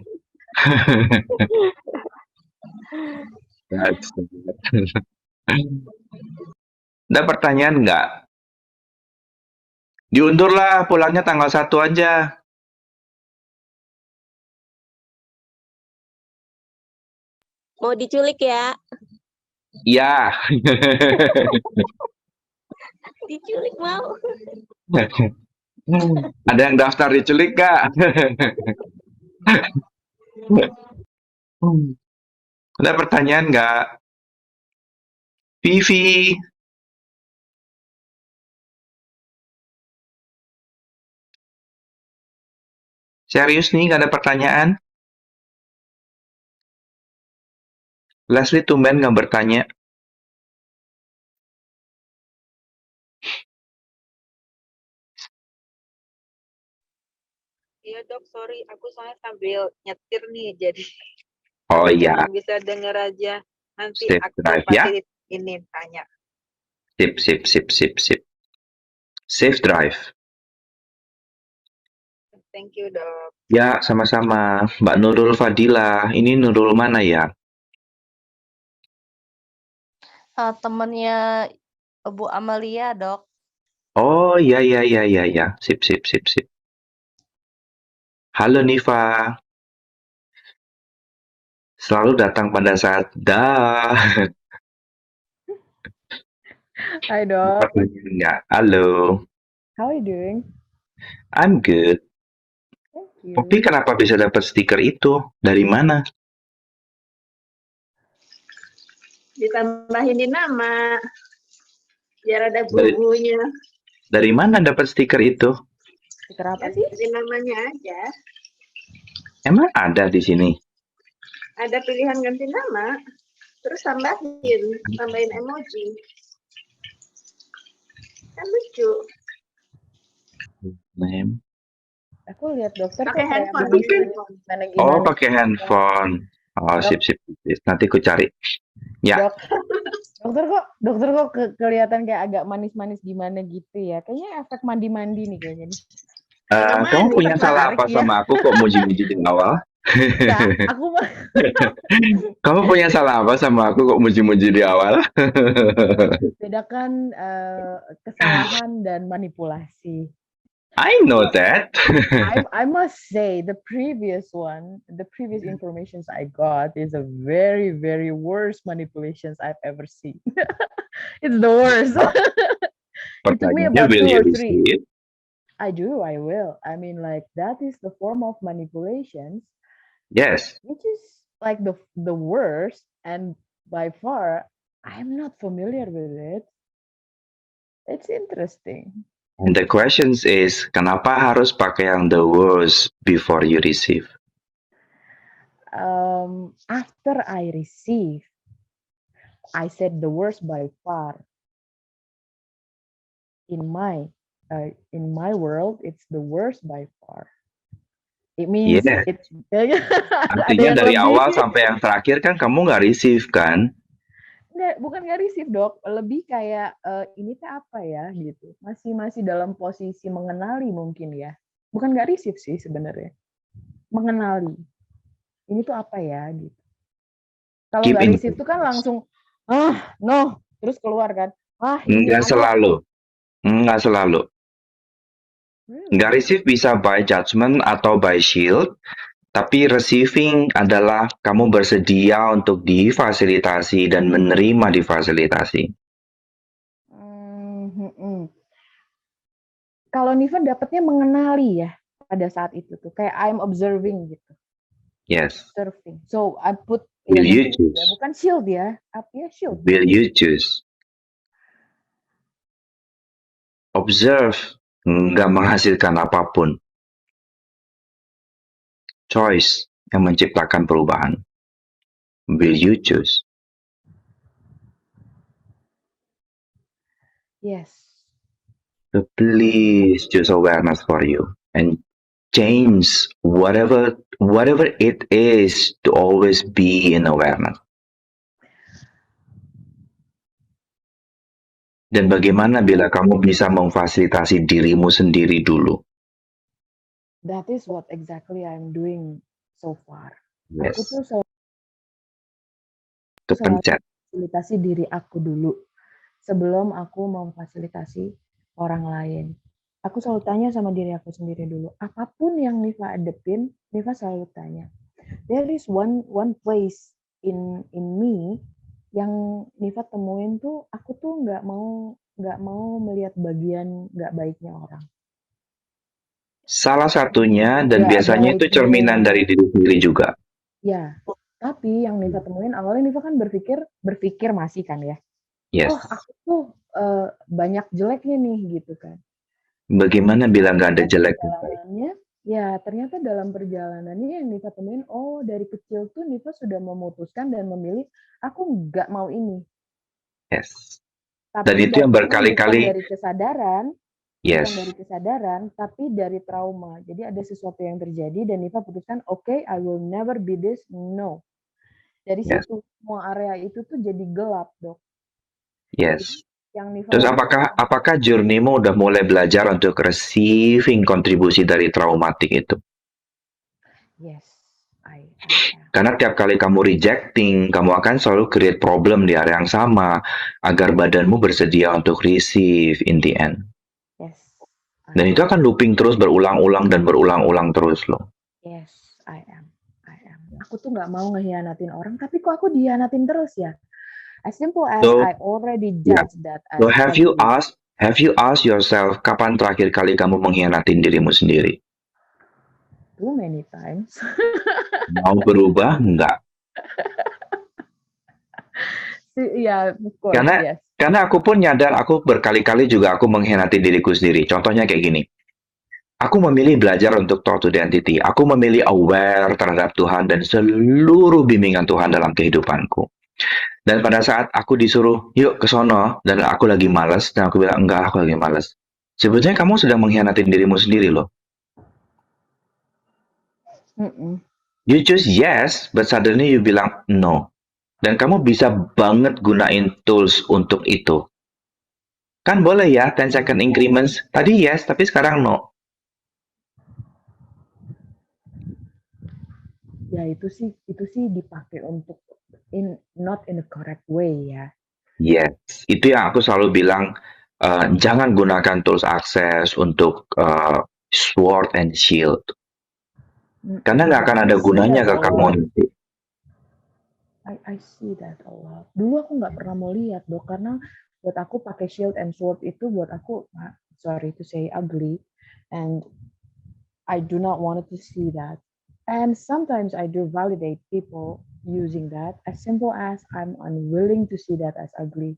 Ada pertanyaan nggak? Diundurlah pulangnya tanggal 1 aja. Mau diculik ya? Ya. Diculik mau. Ada yang daftar diculik Kak? Ada pertanyaan nggak? Vivi. Serius nih, nggak ada pertanyaan? Leslie tumben nggak bertanya. Iya dok, sorry, aku soalnya sambil nyetir nih, jadi Oh aku iya, cuma bisa denger aja. Nanti safe aku drive ya. pasti ini tanya. Sip, sip, sip, sip, sip. Safe drive. Thank you dok. Ya, sama-sama. Mbak Nurul Fadila. Ini Nurul mana ya? Temennya Bu Amalia, Dok. Oh, iya, iya, iya, iya, iya. Sip, sip, sip, sip. Halo Niva. Selalu datang pada saat dah. Hi, Dok. Pertanyaan nggak? Halo. How are you doing? I'm good. Thank you. Tapi kenapa bisa dapat stiker itu? Dari mana? Ditambahin di nama biar ada Dari, bubunya. dari mana dapat stiker itu? Stiker apa sih? Di namanya aja. Emang ada di sini? Ada pilihan ganti nama. Terus tambahin emoji. Kan lucu. Name. Aku lihat dokter Pakai kok kayak handphone. gimana Oh, gimana. pakai handphone. Oh, Dok. sip, sip, sip. Nanti ku cari. Ya. Dok, dokter kok kelihatan kayak agak manis-manis gimana gitu ya. Kayaknya efek mandi-mandi nih kayaknya nih. Kamu punya salah apa ya. sama aku kok muji-muji di awal? Ya, aku Kamu punya salah apa sama aku kok muji-muji di awal? bedakan kesalahan dan manipulasi. I know that. I must say the previous information I got is a very, very worst manipulations I've ever seen. It's the worst. It took me Pertanyaannya, about will 2 you or 3. receive? I will. I mean, like, that is the form of manipulations, Yes. which is like the worst, and by far, I'm not familiar with it. It's interesting. And the question is, kenapa harus pakai yang the worst before you receive? After I receive, I said the worst by far. In my world, it's the worst by far. It means Yeah. it's Artinya dari awal sampai yang terakhir kan kamu nggak receive kan? Bukan nggak receive dok, lebih kayak ini teh apa ya gitu, masih dalam posisi mengenali mungkin ya, bukan nggak receive sih sebenarnya, mengenali ini tuh apa ya gitu. Kalau nggak receive tuh kan langsung no terus keluar kan, Nggak selalu, nggak selalu. Nggak receive bisa by judgment atau by shield. Tapi receiving adalah kamu bersedia untuk difasilitasi dan menerima difasilitasi. Kalau Niva dapatnya mengenali ya pada saat itu tuh, kayak I'm observing gitu. Yes. Observing. So I put. Will you choose? Ya, bukan shield ya, apa shield? Will you choose? Observe nggak menghasilkan apapun. Choice yang menciptakan perubahan. Will you choose? Yes. So please choose awareness for you and change whatever it is to always be in awareness. Dan bagaimana bila kamu bisa memfasilitasi dirimu sendiri dulu? That is what exactly I'm doing so far. Yes. Aku tuh Kepencet. fasilitasi diri aku dulu sebelum aku memfasilitasi orang lain. Aku selalu tanya sama diri aku sendiri dulu. Apapun yang Niva hadepin, Niva selalu tanya. There is one place in me yang Niva temuin tuh, aku tuh nggak mau melihat bagian nggak baiknya orang. Salah satunya dan Nggak biasanya itu baiknya. cerminan dari diri sendiri juga. Ya, tapi yang Niva temuin awalnya Niva kan berpikir masih kan ya. Yes. Oh, aku tuh banyak jeleknya nih gitu kan. Bagaimana bilang nggak ada jelek? Perjalanannya, ya ternyata dalam perjalanannya yang Niva temuin, oh dari kecil tuh Niva sudah memutuskan dan memilih aku nggak mau ini. Yes. Tapi Dan itu yang bukan berkali-kali. dari kesadaran, Yes. bukan dari kesadaran, tapi dari trauma. Jadi ada sesuatu yang terjadi dan Niva putuskan, okay, I will never be this, no. Dari Yes. situ semua area itu tuh jadi gelap, Dok. Yes. Yang Niva Terus lakukan, apakah journey-mu udah mulai belajar untuk receiving kontribusi dari traumatik itu? yes, I Karena tiap kali kamu rejecting, kamu akan selalu create problem di area yang sama agar badanmu bersedia untuk receive in the end. yes, Dan itu akan looping terus berulang-ulang dan berulang-ulang terus loh. yes, I am. Aku tuh nggak mau ngehianatin orang, tapi kok aku dihianatin terus ya? As simple as So, I already judge that as So have you ugly. asked yourself kapan terakhir kali kamu mengkhianatin dirimu sendiri? Too many times. Mau berubah enggak? Iya, of course, yes. Karena aku pun nyadar aku berkali-kali juga aku mengkhianati diriku sendiri. Contohnya kayak gini. Aku memilih belajar untuk talk to the entity. Aku memilih aware terhadap Tuhan dan seluruh bimbingan Tuhan dalam kehidupanku. Dan pada saat aku disuruh, yuk ke sono, dan aku lagi malas, dan aku bilang, enggak, aku lagi malas. Sebetulnya kamu sedang mengkhianatin dirimu sendiri loh. You choose yes, but suddenly you bilang no. Dan kamu bisa banget gunain tools untuk itu. Kan boleh ya, 10 second increments. Tadi yes, tapi sekarang no. Ya itu sih dipakai untuk not in a correct way ya. Yes, itu yang aku selalu bilang, jangan gunakan tools akses untuk sword and shield. Karena nggak akan ada gunanya ke kamu nanti. I see that a lot. Dulu aku nggak pernah mau lihat, Dok, karena buat aku pakai shield and sword itu buat aku, sorry to say, ugly, and I do not want to see that. And sometimes I do validate people using that, as simple as I'm unwilling to see that as ugly.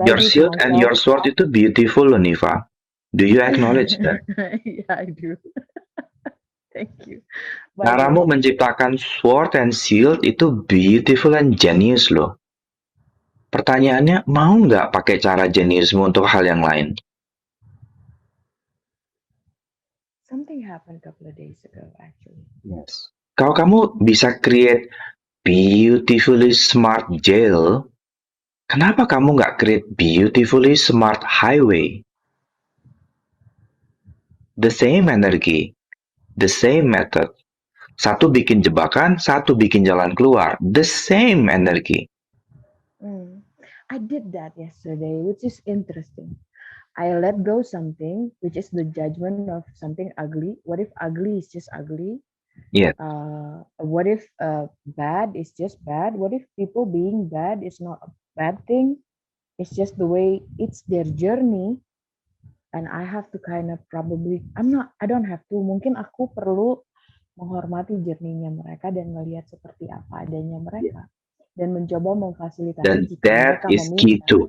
Your shield and your sword itu beautiful loh, Niva. Do you acknowledge that? Yeah, I do. Thank you. Caramu menciptakan sword and shield itu beautiful and genius loh. Pertanyaannya, mau nggak pakai cara jeniusmu untuk hal yang lain? Something happened a couple of days ago, actually. Yes. Kalau kamu bisa create beautifully smart jail, kenapa kamu nggak create beautifully smart highway? The same energy, the same method. Satu bikin jebakan, satu bikin jalan keluar. The same energy. I did that yesterday, which is interesting. I let go something, which is the judgment of something ugly. What if ugly is just ugly? Yeah. What if bad is just bad? What if people being bad is not a bad thing? It's just the way it's their journey. And I have to kind of I don't have to. Mungkin aku perlu menghormati journey-nya mereka dan melihat seperti apa adanya mereka. Dan mencoba memfasilitasi Dan jika that mereka is meminta. key too.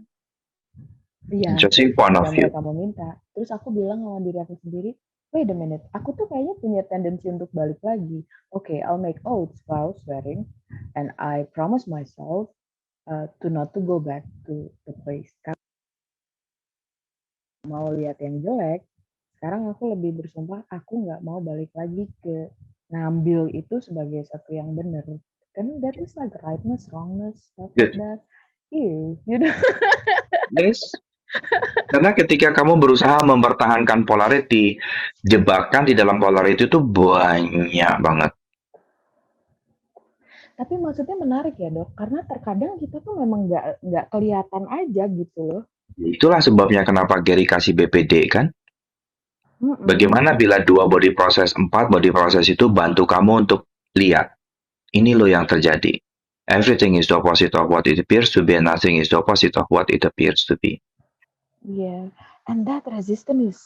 Iya, Interesting point of view. mereka meminta. Terus aku bilang sama diri aku sendiri, wait a minute, aku tuh kayaknya punya tendensi untuk balik lagi. Okay, I'll make oaths while swearing, and I promise myself to not to go back to the place. Karena mau lihat yang jelek, sekarang aku lebih bersumpah, aku nggak mau balik lagi ke ngambil itu sebagai satu yang benar. Kan that is like rightness, wrongness, stuff like that. Ew, you know. Yes. Karena ketika kamu berusaha mempertahankan polarity, jebakan di dalam polarity itu banyak banget. Tapi maksudnya menarik ya, Dok, karena terkadang kita tuh memang nggak kelihatan aja gitu loh. Itulah sebabnya kenapa Gary kasih BPD kan. Bagaimana bila 2 body process, 4 body process itu bantu kamu untuk lihat. Ini loh yang terjadi. Everything is the opposite of what it appears to be, and nothing is the opposite of what it appears to be. Yeah, and that resistance is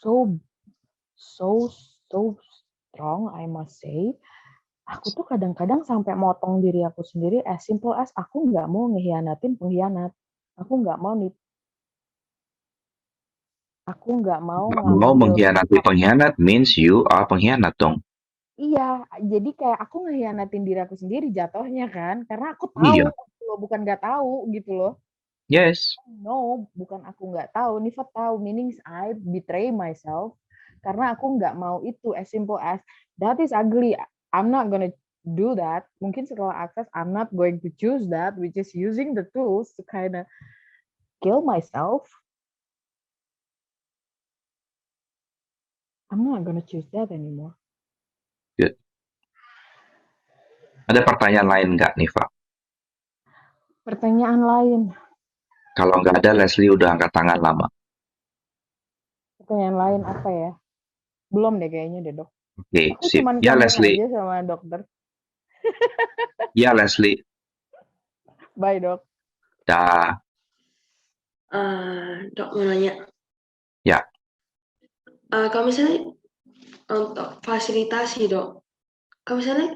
so strong, I must say. Aku tuh kadang-kadang sampai motong diri aku sendiri, as simple as aku nggak mau ngehianatin pengkhianat. Aku nggak mau Nggak mau ngambil mengkhianati pengkhianat means you are pengkhianat dong. Iya, jadi kayak aku ngehianatin diri aku sendiri jatuhnya kan, karena aku Iya. tahu gitu loh, bukan nggak tahu gitu loh. Yes. No, bukan aku nggak tahu, Nifa tahu, meaning I betray myself karena aku nggak mau itu, as simple as that is ugly, I'm not gonna do that. Mungkin setelah akses, I'm not going to choose that, which is using the tools to kind of kill myself. I'm not gonna choose that anymore. Good. Ada pertanyaan lain nggak, Nifa? Pertanyaan lain. Kalau nggak ada, Leslie udah angkat tangan lama. Pertanyaan lain apa ya? Belum deh kayaknya deh, Dok. Oke, Aku sip. cuman Ya, kangen Leslie. aja sama dokter. Ya, Leslie. Bye, Dok. Dah. Dok mau nanya. Ya. Kalau misalnya untuk fasilitasi, Dok, kalau misalnya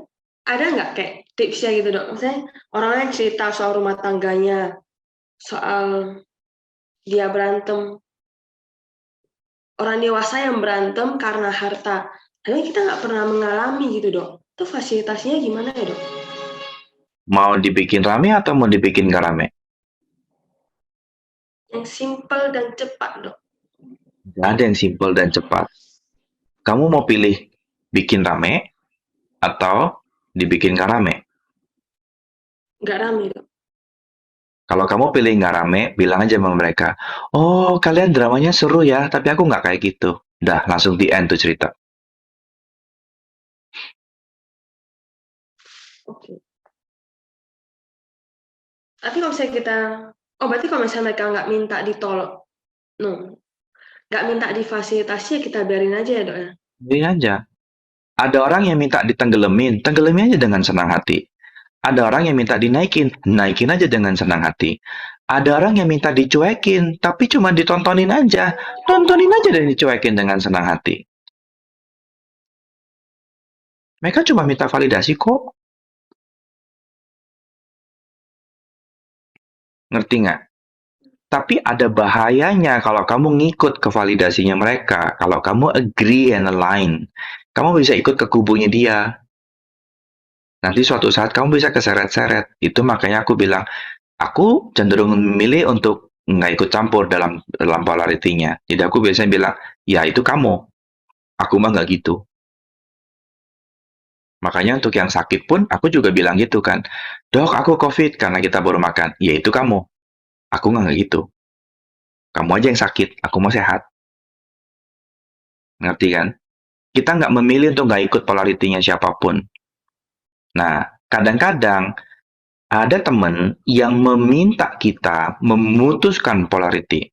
ada nggak kayak tipsnya gitu, Dok? Misalnya orangnya cerita soal rumah tangganya, soal dia berantem, orang dewasa yang berantem karena harta. Tapi kita nggak pernah mengalami gitu, Dok. Itu fasilitasinya gimana ya, Dok? Mau dibikin rame atau mau dibikin nggak rame? Yang simple dan cepat, Dok. Nggak ada yang simple dan cepat. Kamu mau pilih bikin rame atau dibikin nggak rame? Nggak rame, Dok. Kalau kamu pilih nggak rame, bilang aja sama mereka, oh kalian dramanya seru ya, tapi aku nggak kayak gitu. Dah, langsung di end tuh cerita. Oke. Tapi kalau misalnya kita, berarti kalau misalnya mereka nggak minta ditolong, nggak minta difasilitasi, ya kita biarin aja ya, Dok ya? Biarin aja. Ada orang yang minta ditenggelamin, tenggelamin aja dengan senang hati. Ada orang yang minta dinaikin, naikin aja dengan senang hati. Ada orang yang minta dicuekin, tapi cuma ditontonin aja. Tontonin aja dan dicuekin dengan senang hati. Mereka cuma minta validasi kok. Ngerti nggak? Tapi ada bahayanya kalau kamu ngikut ke validasinya mereka. Kalau kamu agree and align, kamu bisa ikut ke kubunya dia. Nanti suatu saat kamu bisa keseret-seret. Itu makanya aku bilang, aku cenderung memilih untuk nggak ikut campur dalam polaritinya. Jadi aku biasanya bilang, ya itu kamu. Aku mah nggak gitu. Makanya untuk yang sakit pun, aku juga bilang gitu kan. Dok, aku COVID karena kita baru makan. Ya itu kamu. Aku nggak gitu. Kamu aja yang sakit, aku mau sehat. Ngerti kan? Kita nggak memilih untuk nggak ikut polaritinya siapapun. Nah, kadang-kadang ada teman yang meminta kita memutuskan polarity.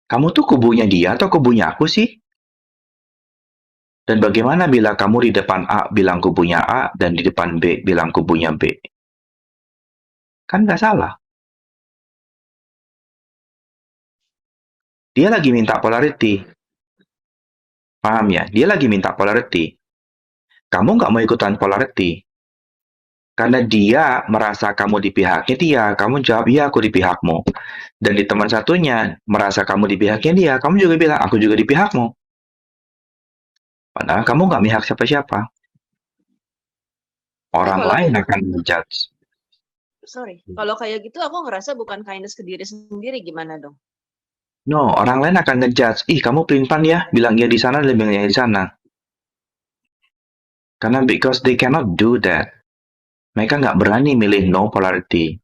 Kamu tuh kubunya dia atau kubunya aku sih? Dan bagaimana bila kamu di depan A bilang kubunya A dan di depan B bilang kubunya B? Kan nggak salah. Dia lagi minta polarity. Paham ya? Dia lagi minta polarity. Kamu nggak mau ikutan polarity. Karena dia merasa kamu di pihaknya dia, kamu jawab, iya aku di pihakmu. Dan di teman satunya, merasa kamu di pihaknya dia, kamu juga bilang, aku juga di pihakmu. Padahal kamu nggak mihak siapa-siapa. Orang lain akan menjudge. Sorry, kalau kayak gitu aku ngerasa bukan kindness ke diri sendiri, gimana dong? No, orang lain akan ngejudge. Ih, kamu pelin-pelan ya, bilang ya di sana dan bilang ya di sana. Karena because they cannot do that. Mereka nggak berani milih no polarity.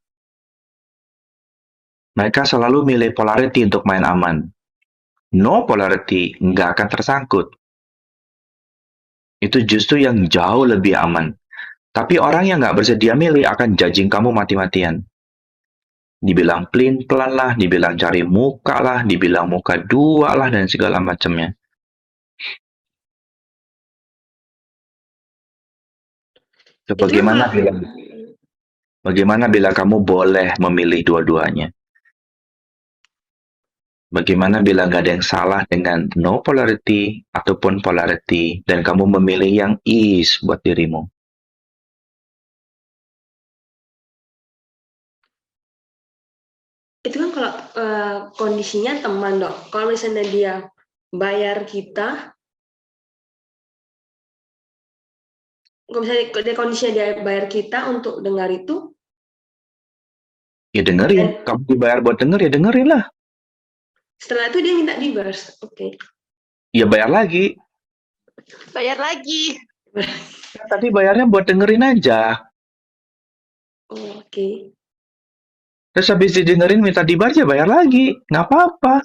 Mereka selalu milih polarity untuk main aman. No polarity nggak akan tersangkut. Itu justru yang jauh lebih aman. Tapi orang yang nggak bersedia milih akan judging kamu mati-matian. Dibilang pelin-pelan lah, dibilang cari muka lah, dibilang muka dua lah, dan segala macamnya. So, Itu kan kalau bagaimana bila kamu boleh memilih dua-duanya? Bagaimana bila nggak ada yang salah dengan no polarity ataupun polarity dan kamu memilih yang is buat dirimu? itu kan kalau kondisinya teman dok. Kalau misalnya dia bayar kita, kalau misalnya dia kondisinya dia bayar kita untuk dengar itu, Ya dengerin. Kamu dibayar buat denger, ya dengerin lah. setelah itu dia minta dibalas. Oke. Ya bayar lagi. Bayar lagi. Tadi bayarnya buat dengerin aja. Oke. Terus habis didengerin minta dibayar, ya bayar lagi. Nggak apa-apa.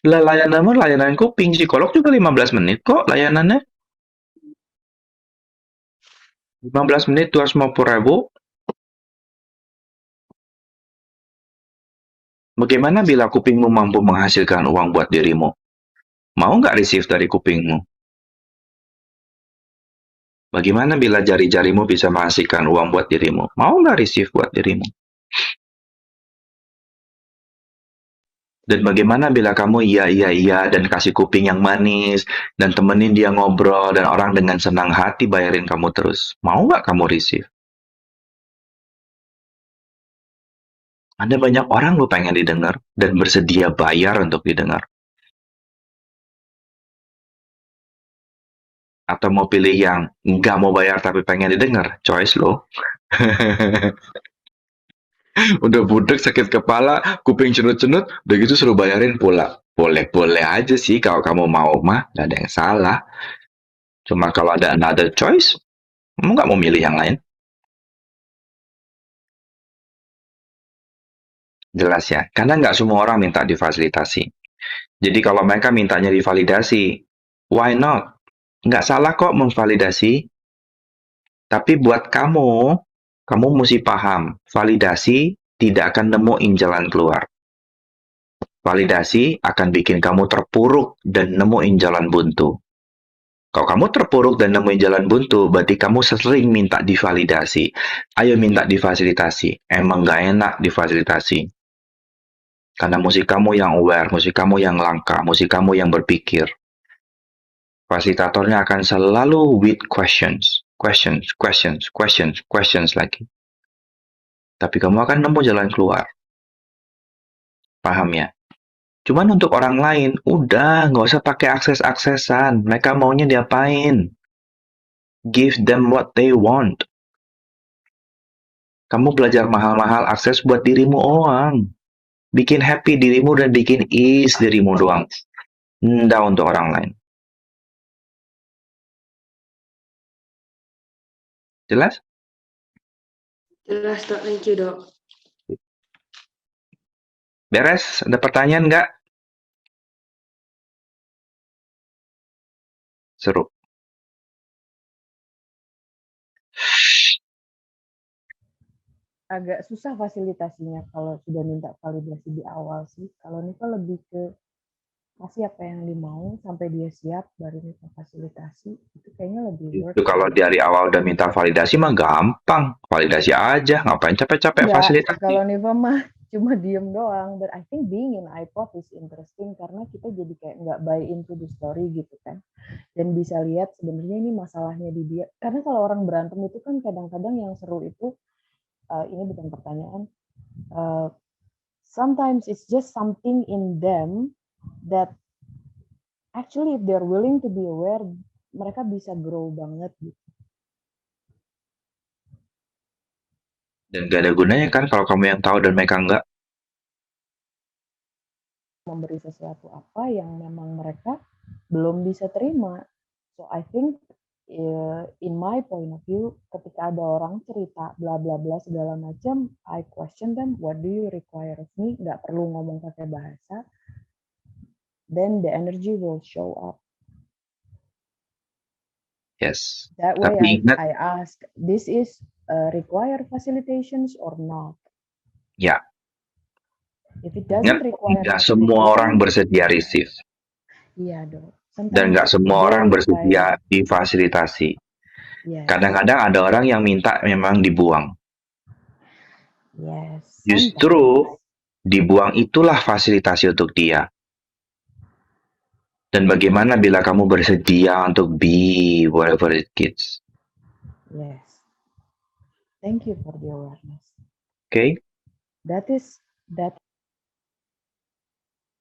Lah layanan kuping psikolog juga 15 menit kok layanannya. 15 menit 250.000. Bagaimana bila kupingmu mampu menghasilkan uang buat dirimu? Mau nggak receive dari kupingmu? Bagaimana bila jari-jarimu bisa menghasilkan uang buat dirimu? Mau nggak receive buat dirimu? Dan bagaimana bila kamu iya dan kasih kuping yang manis dan temenin dia ngobrol dan orang dengan senang hati bayarin kamu terus? Mau nggak kamu receive? Ada banyak orang lo pengen didengar dan bersedia bayar untuk didengar. Atau mau pilih yang nggak mau bayar tapi pengen didengar? Choice lo. Udah budek, sakit kepala, kuping cenut-cenut, udah gitu suruh bayarin pula. Boleh-boleh aja sih kalau kamu mau mah, gak ada yang salah. Cuma kalau ada another choice, kamu nggak mau milih yang lain. Jelas ya, karena nggak semua orang minta difasilitasi. Jadi kalau mereka mintanya divalidasi, why not? Nggak salah kok memvalidasi. Tapi buat kamu mesti paham, validasi tidak akan nemuin jalan keluar. Validasi akan bikin kamu terpuruk dan nemuin jalan buntu. Kalau kamu terpuruk dan nemuin jalan buntu, berarti kamu sering minta divalidasi. Ayo minta difasilitasi. Emang gak enak difasilitasi. Karena musik kamu yang aware, musik kamu yang langka, musik kamu yang berpikir. Fasilitatornya akan selalu with questions lagi. Tapi kamu akan nemu jalan keluar. Paham ya? Cuman untuk orang lain, udah nggak usah pakai akses-aksesan. Mereka maunya diapain? Give them what they want. Kamu belajar mahal-mahal akses buat dirimu doang. Bikin happy dirimu dan bikin ease dirimu doang. Nggak untuk orang lain. Jelas? Jelas dok, thank you dok. Beres? Ada pertanyaan nggak? Seru. Agak susah fasilitasinya kalau sudah minta validasi di awal sih. Kalau Niva lebih ke kasih apa yang dimau sampai dia siap baru minta fasilitasi. Itu kayaknya lebih worth. Itu kalau dari awal udah minta validasi mah gampang. Validasi aja, ngapain capek-capek fasilitasi. Kalau Niva mah cuma diem doang. But I think being in iPod is interesting karena kita jadi kayak nggak buy into the story gitu kan. Dan bisa lihat sebenarnya ini masalahnya di dia. Karena kalau orang berantem itu kan kadang-kadang yang seru itu, ini bukan pertanyaan, sometimes it's just something in them that actually if they're willing to be aware, mereka bisa grow banget gitu. Dan gak ada gunanya kan kalau kamu yang tahu dan mereka enggak. Memberi sesuatu apa yang memang mereka belum bisa terima. So I think in my point of view, ketika ada orang cerita bla bla bla segala macam, I question them, what do you require of me? Nggak perlu ngomong pakai bahasa. Then the energy will show up. Yes. That way I ask, this is require facilitations or not? Ya. If it doesn't require, nggak semua orang bersedia receive. Iya dong. Dan nggak semua orang bersedia difasilitasi. Yes. Kadang-kadang ada orang yang minta memang dibuang. Yes. Justru dibuang itulah fasilitasi untuk dia. Dan bagaimana bila kamu bersedia untuk be whatever it is? Yes. Thank you for the awareness. Okay? That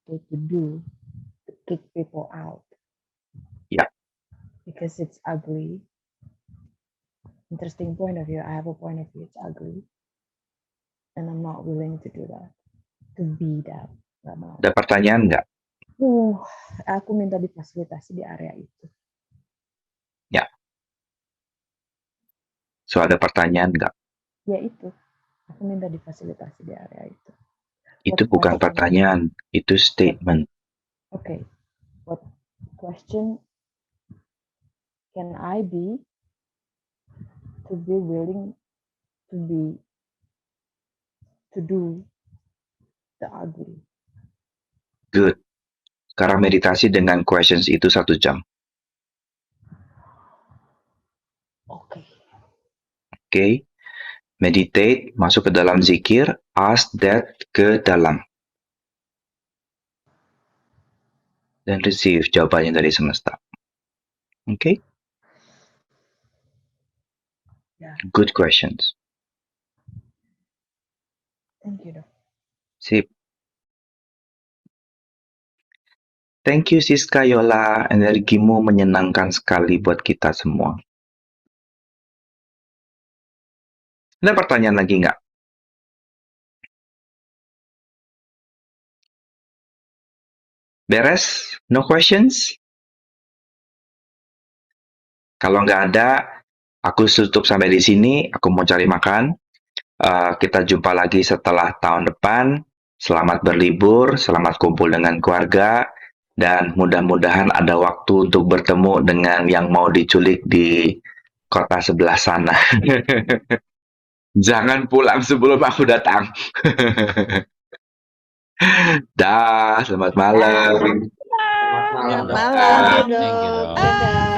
what to do to kick people out Yeah. because it's ugly. Interesting point of view. I have a point of view. It's ugly, and I'm not willing to do that. To be that. Gak mau. Ada pertanyaan nggak? Aku minta difasilitasi di area itu. Ya. So, ada pertanyaan nggak? Ya itu. Aku minta difasilitasi di area itu. Itu What bukan question? pertanyaan, itu statement. Okay. What question can I be to be willing to do the ugly? Good. Sekarang meditasi dengan questions itu 1 jam. Oke. Okay? Meditate, masuk ke dalam zikir, ask that ke dalam. Dan receive jawabannya dari semesta. Okay? Yeah. Good questions. Thank you, Dok. Sip. Thank you Siska Yola, energimu menyenangkan sekali buat kita semua. Ada pertanyaan lagi nggak? Beres? No questions? Kalau nggak ada, aku tutup sampai di sini. Aku mau cari makan. Kita jumpa lagi setelah tahun depan. Selamat berlibur, selamat kumpul dengan keluarga, dan mudah-mudahan ada waktu untuk bertemu dengan yang mau diculik di kota sebelah sana. Jangan pulang sebelum aku datang. Dah, selamat malam. Selamat malam. Dah. Thank you, Dok. Dadah.